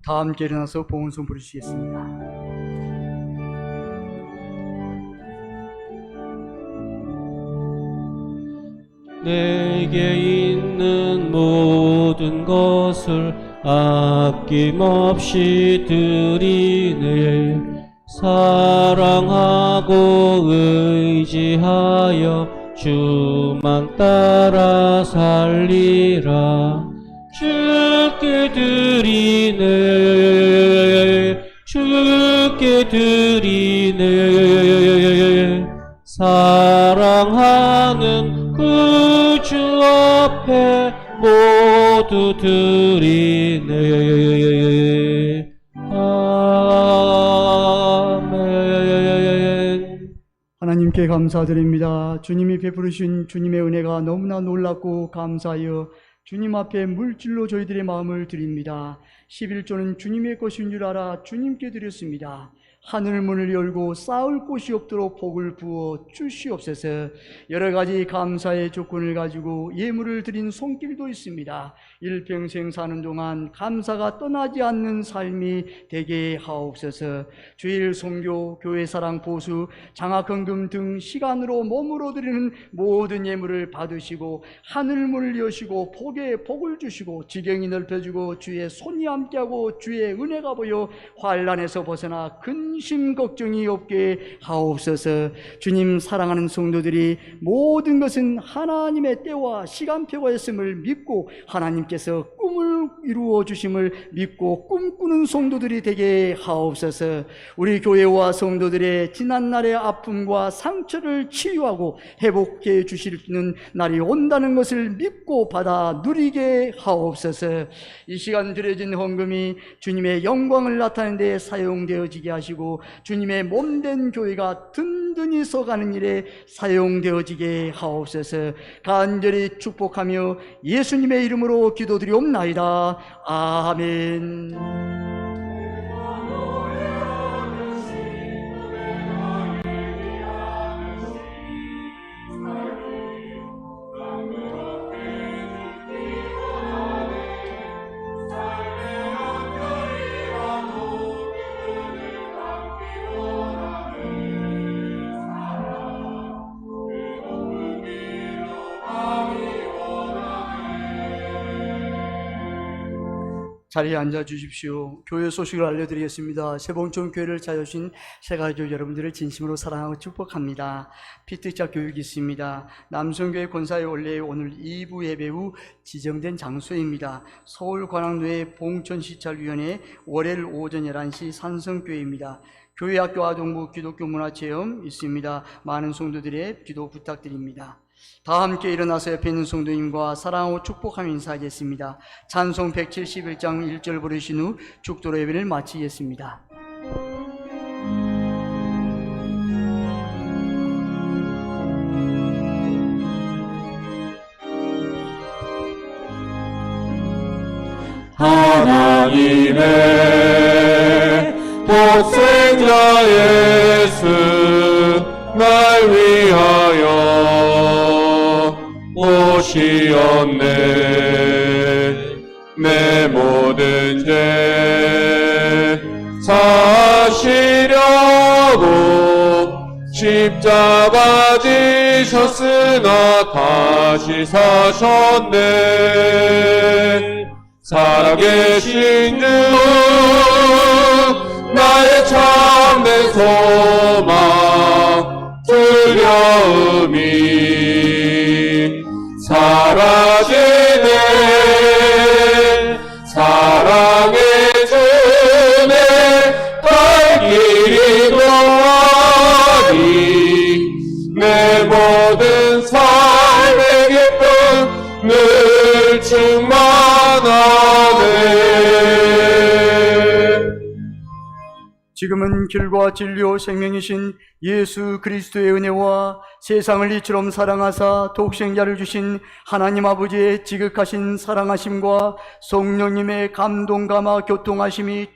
다 함께 일어나서 봉헌송 부르시겠습니다. 내게 있는 모든 것을 아낌없이 드리네. 사랑하고 의지하여 주만 따라 살리라. 주께 드리네. 주께 드리네. 사랑하는 구주 앞에 모두 드리네. 아멘. 하나님께 감사드립니다. 주님이 베푸르신 주님의 은혜가 너무나 놀랍고 감사하여 주님 앞에 물질로 저희들의 마음을 드립니다. 11조는 주님의 것인 줄 알아 주님께 드렸습니다. 하늘 문을 열고 쌓을 곳이 없도록 복을 부어 주시옵소서. 여러 가지 감사의 조건을 가지고 예물을 드린 손길도 있습니다. 일평생 사는 동안 감사가 떠나지 않는 삶이 되게 하옵소서. 주일 선교, 교회 사랑 보수, 장학헌금 등 시간으로 몸으로 드리는 모든 예물을 받으시고 하늘 문을 여시고 복에 복을 주시고 지경이 넓혀주고 주의 손이 함께하고 주의 은혜가 보여 환난에서 벗어나 근심 걱정이 없게 하옵소서. 주님 사랑하는 성도들이 모든 것은 하나님의 때와 시간표가 있음을 믿고 하나님께서 꿈을 이루어 주심을 믿고 꿈꾸는 성도들이 되게 하옵소서. 우리 교회와 성도들의 지난날의 아픔과 상처를 치유하고 회복해 주시는 날이 온다는 것을 믿고 받아 누리게 하옵소서. 이 시간 드려진 헌금이 주님의 영광을 나타내는 데 사용되어지게 하시고 주님의 몸된 교회가 든든히 서가는 일에 사용되어지게 하옵소서. 간절히 축복하며 예수님의 이름으로 기도드리옵나이다. 아멘. 자리에 앉아 주십시오. 교회 소식을 알려드리겠습니다. 세봉촌 교회를 찾아오신 새가족 여러분들을 진심으로 사랑하고 축복합니다. 피트자 교육이 있습니다. 남성교회 권사회 원래 오늘 2부 예배 후 지정된 장소입니다. 서울관악로의 봉천시찰위원회 월요일 오전 11시 산성교회입니다. 교회학교 아동부 기독교 문화체험 있습니다. 많은 성도들의 기도 부탁드립니다. 다 함께 일어나서 옆에 있는 성도님과 사랑하고 축복하며 인사하겠습니다. 찬송 171장 1절 부르신 후 축도로 예배를 마치겠습니다. 하나님의 독생자 예수 날 위하여 오시었네. 내 모든 죄 사시려고 십자가 지셨으나 다시 사셨네. 살아계신 주 나의 참된 소망 두려움이 사라지네. 사랑의 주내 갈 길이 도하니 내 모든 삶의 기쁨 늘 충만하네. 지금은 길과 진리요 생명이신 예수 그리스도의 은혜와 세상을 이처럼 사랑하사 독생자를 주신 하나님 아버지의 지극하신 사랑하심과 성령님의 감동 감화 교통하심이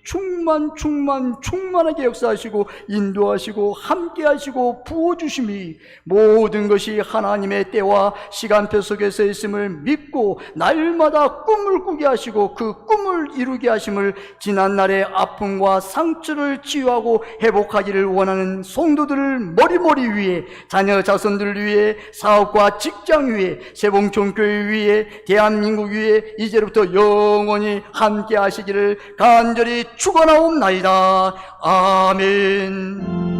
충만하게 역사하시고 인도하시고 함께하시고 부어주심이 모든 것이 하나님의 때와 시간표 속에서 있음을 믿고 날마다 꿈을 꾸게 하시고 그 꿈을 이루게 하심을 지난날의 아픔과 상처를 치유하고 회복하기를 원하는 성도들 성도들 머리머리 위에, 자녀 자손들 위에, 사업과 직장 위에, 세봉총교회 위에, 대한민국 위에 이제부터 영원히 함께 하시기를 간절히 축원하옵나이다. 아멘.